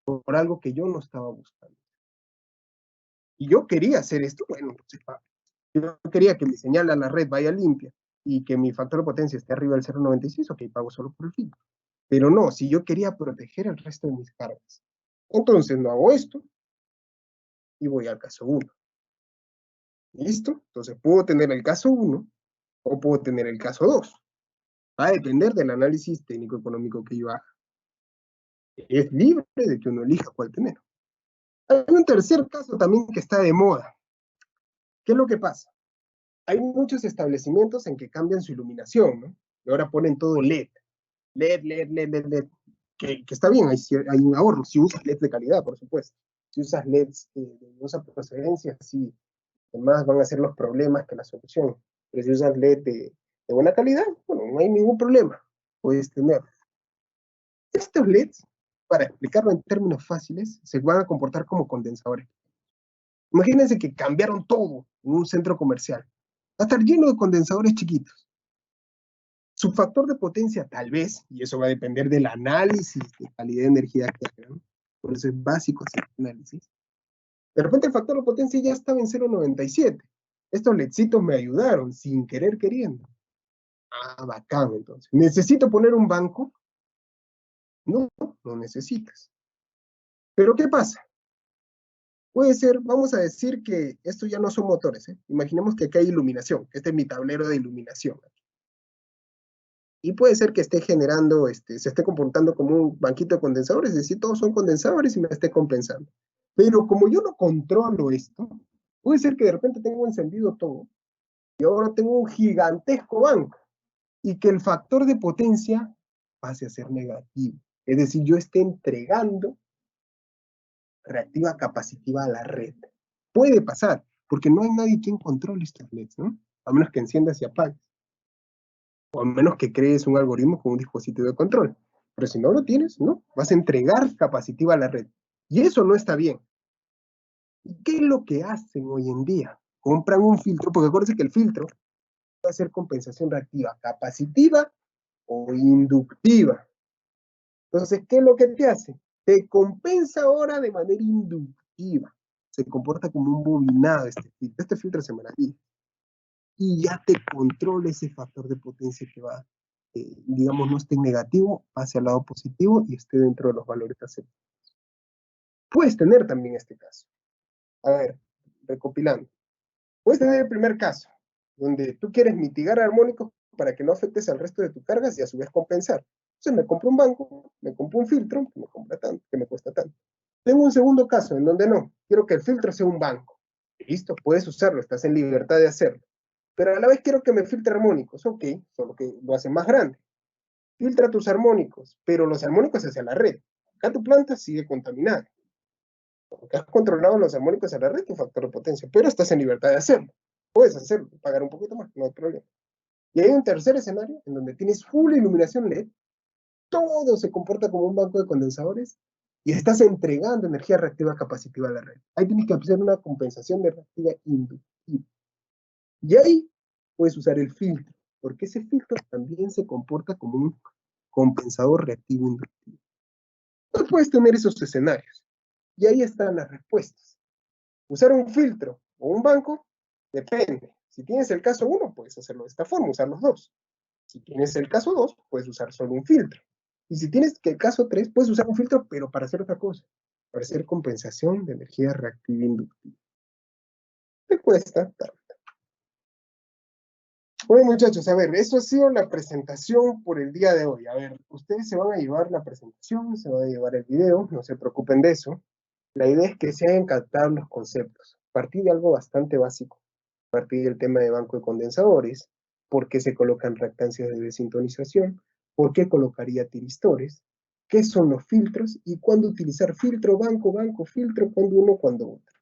por algo que yo no estaba buscando. Y yo quería hacer esto, bueno, entonces pago. Yo quería que mi señal a la red vaya limpia y que mi factor de potencia esté arriba del 0.96, ok, pago solo por el filtro. Pero no, si yo quería proteger el resto de mis cargas, entonces no hago esto y voy al caso 1. ¿Listo? Entonces puedo tener el caso 1 o puedo tener el caso 2. Va a depender del análisis técnico-económico que yo haga. Es libre de que uno elija cuál tener. Hay un tercer caso también que está de moda. ¿Qué es lo que pasa? Hay muchos establecimientos en que cambian su iluminación, ¿no? Y ahora ponen todo LED. LED. Que está bien, hay un ahorro. Si usas LEDs de calidad, por supuesto. Si usas LEDs de dudosa procedencia, sí. Además van a ser los problemas que la solución. Pero si usas LED de buena calidad, bueno, no hay ningún problema. Puedes tener. Estos LEDs, para explicarlo en términos fáciles, se van a comportar como condensadores. Imagínense que cambiaron todo en un centro comercial. Va a estar lleno de condensadores chiquitos. Su factor de potencia tal vez, y eso va a depender del análisis de calidad de energía que hagan, por eso es básico hacer análisis. De repente el factor de potencia ya estaba en 0.97. Estos LEDcitos me ayudaron, sin querer queriendo. Bacán, entonces. ¿Necesito poner un banco? No, no necesitas. Pero ¿qué pasa? Puede ser, vamos a decir que esto ya no son motores, ¿eh? Imaginemos que acá hay iluminación, este es mi tablero de iluminación. Y puede ser que esté generando, se esté comportando como un banquito de condensadores, es decir, todos son condensadores y me esté compensando. Pero como yo no controlo esto, puede ser que de repente tengo encendido todo y ahora tengo un gigantesco banco y que el factor de potencia pase a ser negativo. Es decir, yo esté entregando reactiva capacitiva a la red. Puede pasar, porque no hay nadie quien controle estos LEDs, ¿no? A menos que enciendas y apagues. O a menos que crees un algoritmo con un dispositivo de control. Pero si no lo tienes, ¿no? Vas a entregar capacitiva a la red. Y eso no está bien. ¿Y qué es lo que hacen hoy en día? Compran un filtro, porque acuérdense que el filtro va a ser compensación reactiva, capacitiva o inductiva. Entonces, ¿qué es lo que te hace? Te compensa ahora de manera inductiva. Se comporta como un bobinado este filtro. Este filtro se maravilla. Y ya te controla ese factor de potencia que va digamos, no esté en negativo, pase al lado positivo y esté dentro de los valores aceptables. Puedes tener también este caso. A ver, recopilando. Puedes tener el primer caso, donde tú quieres mitigar armónicos para que no afectes al resto de tus cargas y a su vez compensar. Entonces me compro un banco, me compro un filtro, que me cuesta tanto. Tengo un segundo caso en donde no, quiero que el filtro sea un banco. Listo, puedes usarlo, estás en libertad de hacerlo. Pero a la vez quiero que me filtre armónicos, ok, solo que lo hace más grande. Filtra tus armónicos, pero los armónicos hacia la red. Acá tu planta sigue contaminada. Porque has controlado los armónicos a la red, tu factor de potencia, pero estás en libertad de hacerlo. Puedes hacerlo, pagar un poquito más, no hay problema. Y hay un tercer escenario en donde tienes full iluminación LED, todo se comporta como un banco de condensadores y estás entregando energía reactiva capacitiva a la red. Ahí tienes que hacer una compensación de reactiva inductiva. Y ahí puedes usar el filtro, porque ese filtro también se comporta como un compensador reactivo inductivo. Entonces puedes tener esos escenarios. Y ahí están las respuestas. Usar un filtro o un banco, depende. Si tienes el caso 1, puedes hacerlo de esta forma, usar los dos. Si tienes el caso 2, puedes usar solo un filtro. Y si tienes el caso 3, puedes usar un filtro, pero para hacer otra cosa, para hacer compensación de energía reactiva inductiva. ¿Te cuesta tanto? Bueno, muchachos, a ver, eso ha sido la presentación por el día de hoy. A ver, ustedes se van a llevar la presentación, se van a llevar el video, no se preocupen de eso. La idea es que se hagan captar los conceptos, a partir de algo bastante básico, a partir del tema de banco de condensadores, por qué se colocan reactancias de desintonización, por qué colocaría tiristores, qué son los filtros y cuándo utilizar filtro, banco, filtro, cuándo uno, cuándo otro.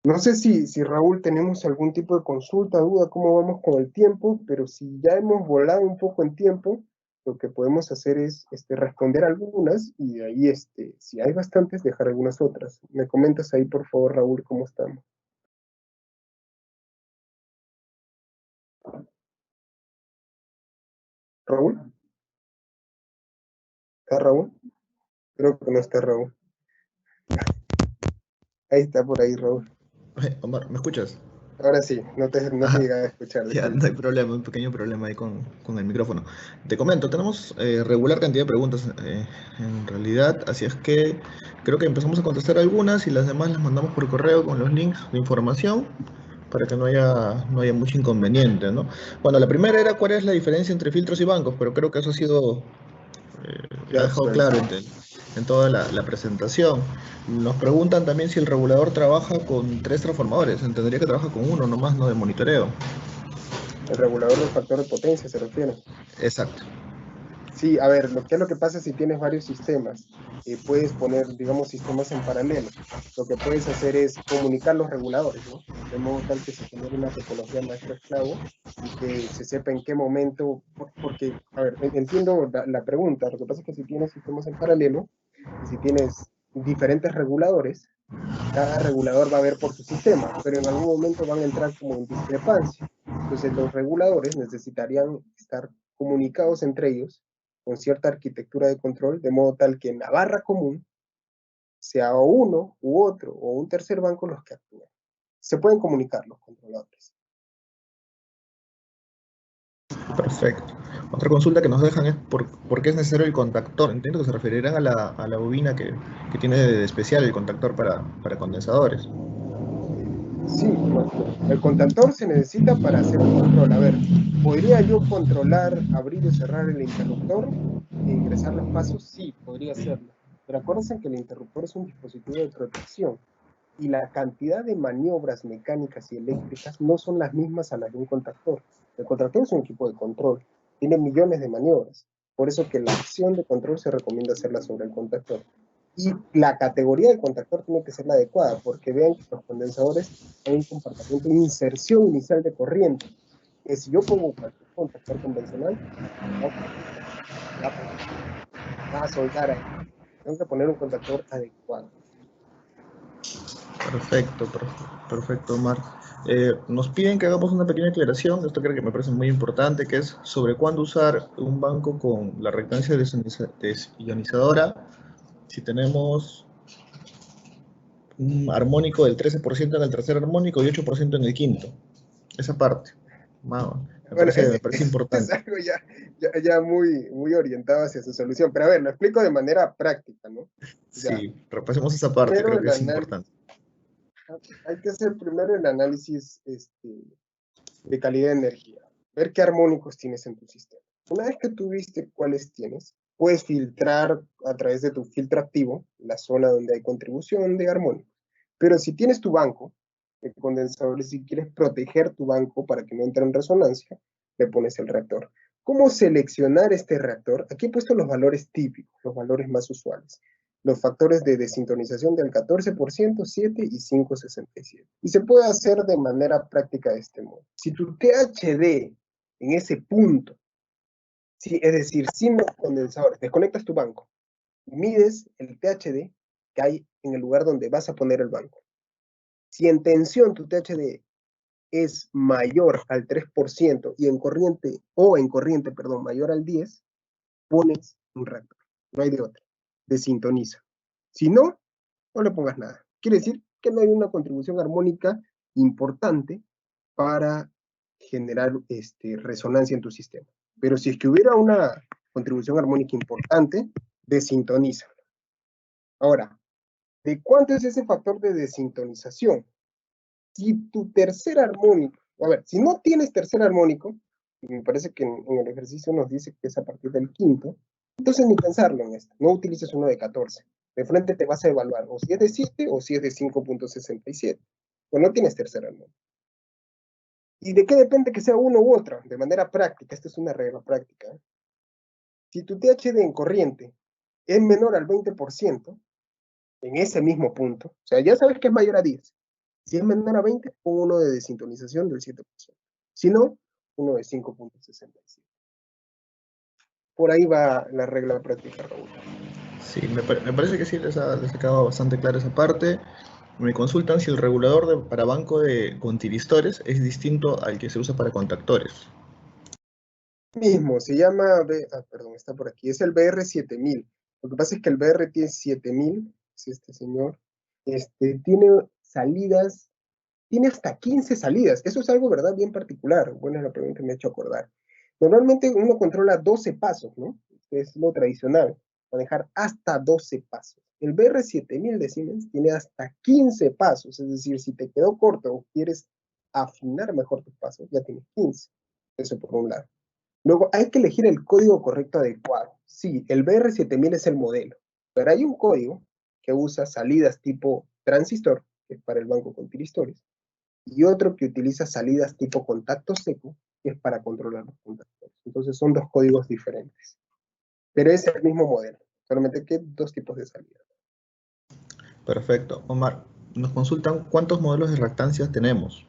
No sé si Raúl tenemos algún tipo de consulta, duda, cómo vamos con el tiempo, pero si ya hemos volado un poco en tiempo, lo que podemos hacer es responder algunas y de ahí, si hay bastantes, dejar algunas otras. Me comentas ahí, por favor, Raúl, cómo estamos. ¿Raúl? ¿Está Raúl? Creo que no está Raúl. Ahí está por ahí, Raúl. Omar, ¿me escuchas? Ahora sí, no te llega a escuchar. Ya, no hay problema, un pequeño problema ahí con el micrófono. Te comento, tenemos regular cantidad de preguntas en realidad, así es que creo que empezamos a contestar algunas y las demás las mandamos por correo con los links de información para que no haya mucho inconveniente, ¿no? Bueno, la primera era cuál es la diferencia entre filtros y bancos, pero creo que eso ha sido ha dejado claro en toda la presentación. Nos preguntan también si el regulador trabaja con 3 transformadores. Entendería que trabaja con uno nomás, no de monitoreo. El regulador del factor de potencia se refiere. Exacto. Sí, a ver, ¿qué es lo que pasa si tienes varios sistemas? Puedes poner, digamos, sistemas en paralelo. Lo que puedes hacer es comunicar los reguladores, ¿no? De modo tal que se genere una topología maestro-esclavo y que se sepa en qué momento, porque, a ver, entiendo la pregunta. Lo que pasa es que si tienes sistemas en paralelo, si tienes diferentes reguladores, cada regulador va a ver por su sistema, pero en algún momento van a entrar como en discrepancia. Entonces los reguladores necesitarían estar comunicados entre ellos con cierta arquitectura de control, de modo tal que en la barra común sea uno u otro o un tercer banco los que actúen. Se pueden comunicar los controladores. Perfecto. Otra consulta que nos dejan es por qué es necesario el contactor. Entiendo que se referirán a la bobina que tiene de especial el contactor para condensadores. Sí, bueno, el contactor se necesita para hacer un control. A ver, ¿podría yo controlar, abrir y cerrar el interruptor e ingresar los pasos? Sí, podría hacerlo. Pero acuérdense que el interruptor es un dispositivo de protección y la cantidad de maniobras mecánicas y eléctricas no son las mismas a las de un contactor. El contactor es un equipo de control, tiene millones de maniobras. Por eso que la acción de control se recomienda hacerla sobre el contactor. Y la categoría del contactor tiene que ser la adecuada, porque vean que los condensadores hay un comportamiento de inserción inicial de corriente. Que si yo pongo cualquier contactor convencional, va a soltar ahí. Tengo que poner un contactor adecuado. Perfecto, Omar. Nos piden que hagamos una pequeña aclaración, esto creo que me parece muy importante, que es sobre cuándo usar un banco con la reactancia desionizadora si tenemos un armónico del 13% en el tercer armónico y 8% en el quinto. Esa parte. Bueno, me parece es importante. algo ya muy orientado hacia su solución, pero a ver, lo explico de manera práctica, ¿no? O sea, Sí, repasemos esa parte, primero creo que el es análisis, importante. hay que hacer primero el análisis de calidad de energía, ver qué armónicos tienes en tu sistema. Una vez que tú viste cuáles tienes, puedes filtrar a través de tu filtro activo la zona donde hay contribución de armónicos. Pero si tienes tu banco de condensadores, si quieres proteger tu banco para que no entre en resonancia, le pones el reactor. ¿Cómo seleccionar este reactor? Aquí he puesto los valores típicos, los valores más usuales. Los factores de desintonización del 14%, 7 y 5,67. Y se puede hacer de manera práctica de este modo. Si tu THD en ese punto, sí, es decir, sin los condensadores, desconectas tu banco y mides el THD que hay en el lugar donde vas a poner el banco. Si en tensión tu THD es mayor al 3% y en corriente, mayor al 10, pones un reactor. No hay de otra. Desintoniza. Si no, no le pongas nada. Quiere decir que no hay una contribución armónica importante para generar resonancia en tu sistema. Pero si es que hubiera una contribución armónica importante, desintoniza. Ahora, ¿de cuánto es ese factor de desintonización? Si tu tercer armónico, a ver, si no tienes tercer armónico, me parece que en el ejercicio nos dice que es a partir del quinto, entonces ni pensarlo en esto, no utilices uno de 14. De frente te vas a evaluar o si es de 7 o si es de 5,67. Pues no tienes tercer armónico. ¿Y de qué depende que sea uno u otro? De manera práctica, esta es una regla práctica. Si tu THD en corriente es menor al 20%, en ese mismo punto, o sea, ya sabes que es mayor a 10. Si es menor a 20, pon uno de desintonización del 7%. Si no, uno de 5,67. Por ahí va la regla práctica, Raúl. Sí, me parece que sí les ha quedado bastante clara esa parte. Me consultan si el regulador para banco de contiristores es distinto al que se usa para contactores. Mismo, se llama, perdón, está por aquí, es el BR7000. Lo que pasa es que el BR7000, es este señor, tiene salidas, tiene hasta 15 salidas. Eso es algo, ¿verdad? Bien particular. Buena la pregunta que me ha hecho acordar. Normalmente uno controla 12 pasos, ¿no? Es lo tradicional, manejar hasta 12 pasos. El BR7000 de Siemens tiene hasta 15 pasos, es decir, si te quedó corto o quieres afinar mejor tus pasos, ya tienes 15. Eso por un lado. Luego hay que elegir el código correcto adecuado. Sí, el BR7000 es el modelo, pero hay un código que usa salidas tipo transistor, que es para el banco con tiristores, y otro que utiliza salidas tipo contacto seco, que es para controlar los contactores. Entonces son dos códigos diferentes. Pero es el mismo modelo, solamente que dos tipos de salida. Perfecto. Omar, nos consultan cuántos modelos de reactancias tenemos.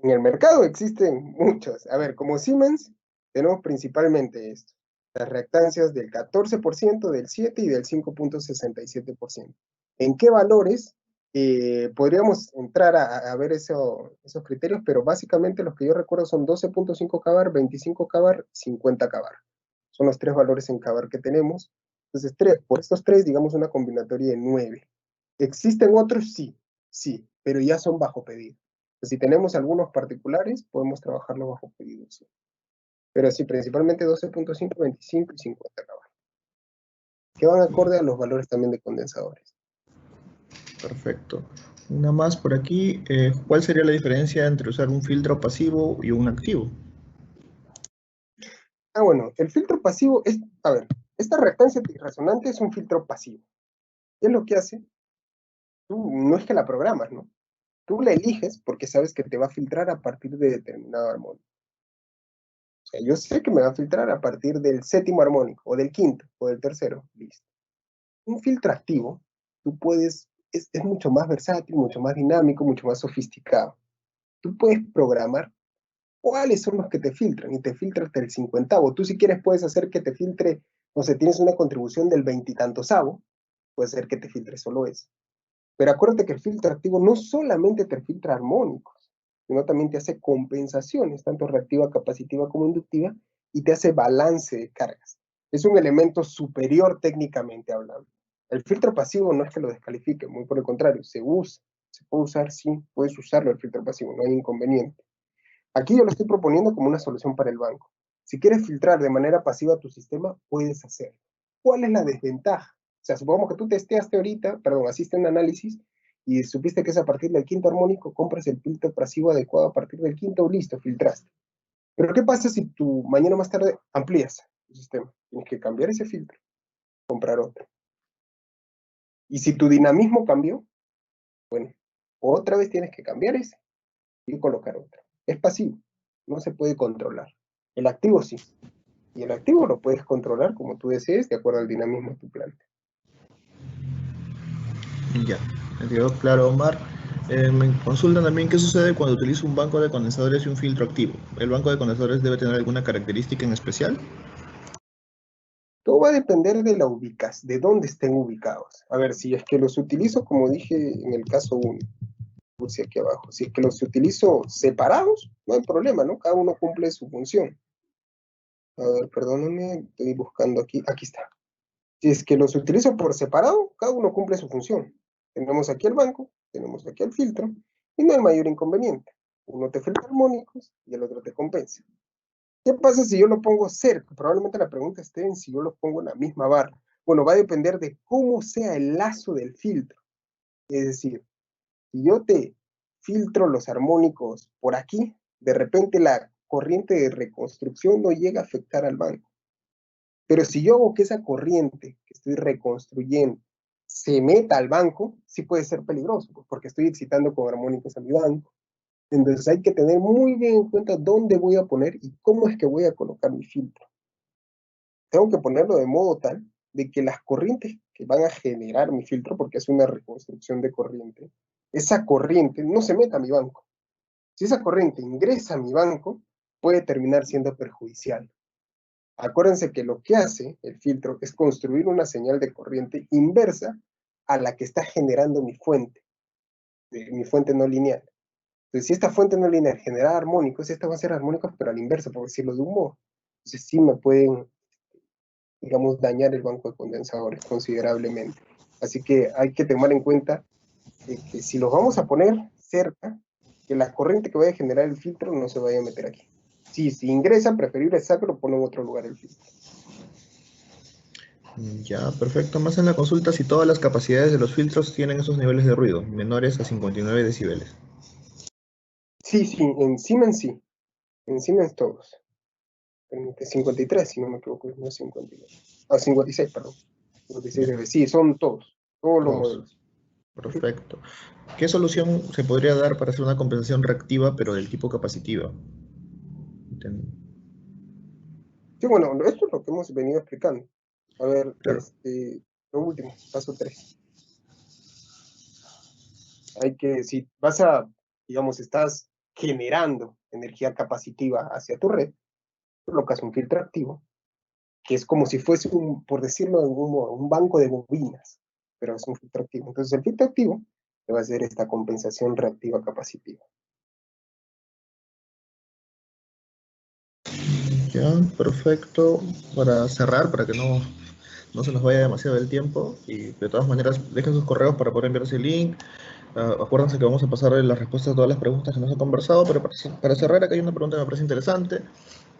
En el mercado existen muchos. A ver, como Siemens, tenemos principalmente esto. Las reactancias del 14%, del 7% y del 5,67%. ¿En qué valores? Podríamos entrar a ver esos criterios, pero básicamente los que yo recuerdo son 12,5 kVAR, 25 kVAR, 50 kVAR. Son los tres valores en kVAR que tenemos. Entonces, por estos tres, digamos una combinatoria de 9. ¿Existen otros? Sí, pero ya son bajo pedido. Si tenemos algunos particulares, podemos trabajarlo bajo pedido, sí. Pero sí, principalmente 12,5, 25 y 50 kVAR, que van acorde a los valores también de condensadores. Perfecto. Una más por aquí. ¿Cuál sería la diferencia entre usar un filtro pasivo y un activo? Bueno, el filtro pasivo es, a ver, esta reactancia resonante es un filtro pasivo. ¿Qué es lo que hace? Tú no es que la programas, ¿no? Tú la eliges porque sabes que te va a filtrar a partir de determinado armónico. O sea, yo sé que me va a filtrar a partir del séptimo armónico, o del quinto, o del tercero. Listo. Un filtro activo, tú puedes, es mucho más versátil, mucho más dinámico, mucho más sofisticado. Tú puedes programar cuáles son los que te filtran, y te filtra hasta el 50avo. Tú si quieres puedes hacer que te filtre, no sé, tienes una contribución del 20 y tantosavo, puede ser que te filtre solo eso. Pero acuérdate que el filtro activo no solamente te filtra armónicos, sino también te hace compensaciones, tanto reactiva, capacitiva como inductiva, y te hace balance de cargas. Es un elemento superior técnicamente hablando. El filtro pasivo no es que lo descalifique, muy por el contrario, se usa, se puede usar, sí, puedes usarlo el filtro pasivo, no hay inconveniente. Aquí yo lo estoy proponiendo como una solución para el banco. Si quieres filtrar de manera pasiva tu sistema, puedes hacerlo. ¿Cuál es la desventaja? O sea, supongamos que tú testeaste ahorita, perdón, hiciste un análisis y supiste que es a partir del quinto armónico, compras el filtro pasivo adecuado a partir del quinto, listo, filtraste. Pero ¿qué pasa si tú mañana más tarde amplías tu sistema? Tienes que cambiar ese filtro, comprar otro. Y si tu dinamismo cambió, bueno, otra vez tienes que cambiar ese y colocar otro. Es pasivo, no se puede controlar. El activo sí. Y el activo lo puedes controlar como tú desees, de acuerdo al dinamismo de tu planta. Ya, me quedó claro, Omar. Me consultan también qué sucede cuando utilizo un banco de condensadores y un filtro activo. ¿El banco de condensadores debe tener alguna característica en especial? Todo va a depender de la ubicación, de dónde estén ubicados. A ver, si es que los utilizo, como dije en el caso 1, puse aquí abajo, si es que los utilizo separados, no hay problema, ¿no? Cada uno cumple su función. A ver, perdóname, estoy buscando aquí, aquí está. Si es que los utilizo por separado, cada uno cumple su función. Tenemos aquí el banco, tenemos aquí el filtro, y no hay mayor inconveniente. Uno te filtra armónicos y el otro te compensa. ¿Qué pasa si yo lo pongo cerca? Probablemente la pregunta esté en si yo lo pongo en la misma barra. Bueno, va a depender de cómo sea el lazo del filtro. Es decir, si yo te filtro los armónicos por aquí, de repente la corriente de reconstrucción no llega a afectar al banco. Pero si yo hago que esa corriente que estoy reconstruyendo se meta al banco, sí puede ser peligroso, porque estoy excitando con armónicos a mi banco. Entonces hay que tener muy bien en cuenta dónde voy a poner y cómo es que voy a colocar mi filtro. Tengo que ponerlo de modo tal de que las corrientes que van a generar mi filtro, porque es una reconstrucción de corriente, esa corriente no se meta a mi banco. Si esa corriente ingresa a mi banco, puede terminar siendo perjudicial. Acuérdense que lo que hace el filtro es construir una señal de corriente inversa a la que está generando mi fuente no lineal. Entonces, si esta fuente no lineal genera armónicos, esta va a ser armónicos, pero a la inversa, por decirlo de un modo. Entonces, sí me pueden, digamos, dañar el banco de condensadores considerablemente. Así que hay que tomar en cuenta que si los vamos a poner cerca, que la corriente que vaya a generar el filtro no se vaya a meter aquí. Sí, si ingresa, preferible sacarlo, poner en otro lugar el filtro. Ya, perfecto. Más en la consulta si todas las capacidades de los filtros tienen esos niveles de ruido, menores a 59 decibeles. Sí, sí, en Siemens sí. En Siemens todos. Permite 53, si no me equivoco, no es 52. Ah, 56, perdón. 56 dB. Sí, son todos los Todos. modelos. Perfecto. ¿Qué solución se podría dar para hacer una compensación reactiva, pero del tipo capacitiva? Sí, bueno, esto es lo que hemos venido explicando. A ver, Claro. lo último, paso 3. Hay que, si vas a, digamos, estás generando energía capacitiva hacia tu red, colocas un filtro activo, que es como si fuese un, por decirlo de algún modo, un banco de bobinas, pero es un filtro activo. Entonces el filtro activo te va a hacer esta compensación reactiva capacitiva. Ya, perfecto. Para cerrar, para que no se nos vaya demasiado el tiempo, y de todas maneras dejen sus correos para poder enviarse el link. Acuérdense que vamos a pasar las respuestas a todas las preguntas que nos han conversado, pero para cerrar, acá hay una pregunta que me parece interesante.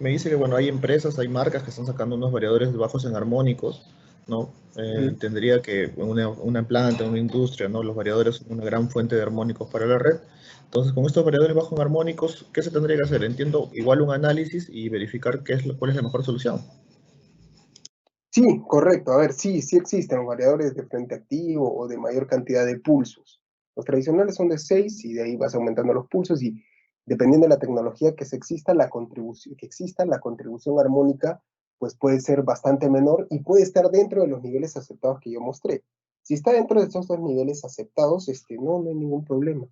Me dice que, bueno, hay empresas, hay marcas que están sacando unos variadores bajos en armónicos, ¿no? Entendería que en una planta, en una industria, ¿no? Los variadores son una gran fuente de armónicos para la red. Entonces, con estos variadores bajos en armónicos, ¿qué se tendría que hacer? Entiendo, igual un análisis y verificar cuál es la mejor solución. Sí, correcto. A ver, sí existen variadores de frente activo o de mayor cantidad de pulsos. Los tradicionales son de 6 y de ahí vas aumentando los pulsos y dependiendo de la tecnología que exista, la contribución armónica pues puede ser bastante menor y puede estar dentro de los niveles aceptados que yo mostré. Si está dentro de estos dos niveles aceptados, no hay ningún problema.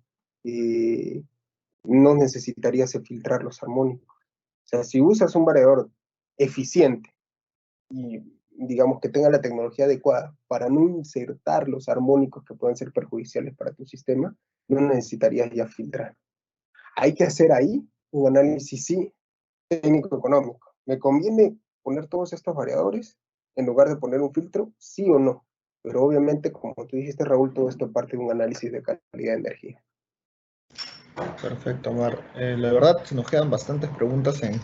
No necesitarías filtrar los armónicos. O sea, si usas un variador eficiente y digamos que tenga la tecnología adecuada para no insertar los armónicos que pueden ser perjudiciales para tu sistema, no necesitarías ya filtrar. Hay que hacer ahí un análisis, sí, técnico-económico. ¿Me conviene poner todos estos variadores en lugar de poner un filtro? Sí o no. Pero obviamente, como tú dijiste, Raúl, todo esto parte de un análisis de calidad de energía. Perfecto, Omar. La verdad, se nos quedan bastantes preguntas en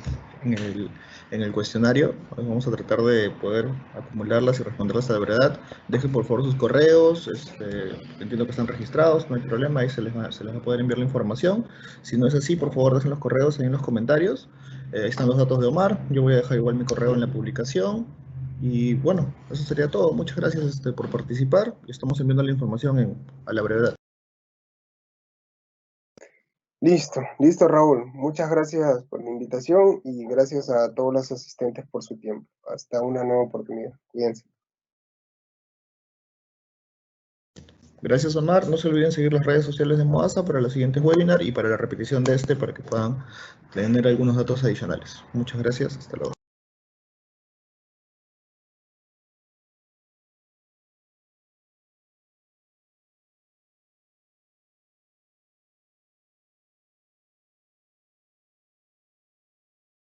en el cuestionario. Vamos a tratar de poder acumularlas y responderlas a la brevedad. Dejen por favor sus correos. Entiendo que están registrados, no hay problema, ahí se les va a poder enviar la información. Si no es así, por favor, dejen los correos ahí en los comentarios. Ahí están los datos de Omar. Yo voy a dejar igual mi correo en la publicación. Y bueno, eso sería todo. Muchas gracias por participar. Estamos enviando la información a la brevedad. Listo, listo, Raúl. Muchas gracias por la invitación y gracias a todos los asistentes por su tiempo. Hasta una nueva oportunidad. Cuídense. Gracias, Omar. No se olviden seguir las redes sociales de Modasa para los siguientes webinars y para la repetición de para que puedan tener algunos datos adicionales. Muchas gracias. Hasta luego.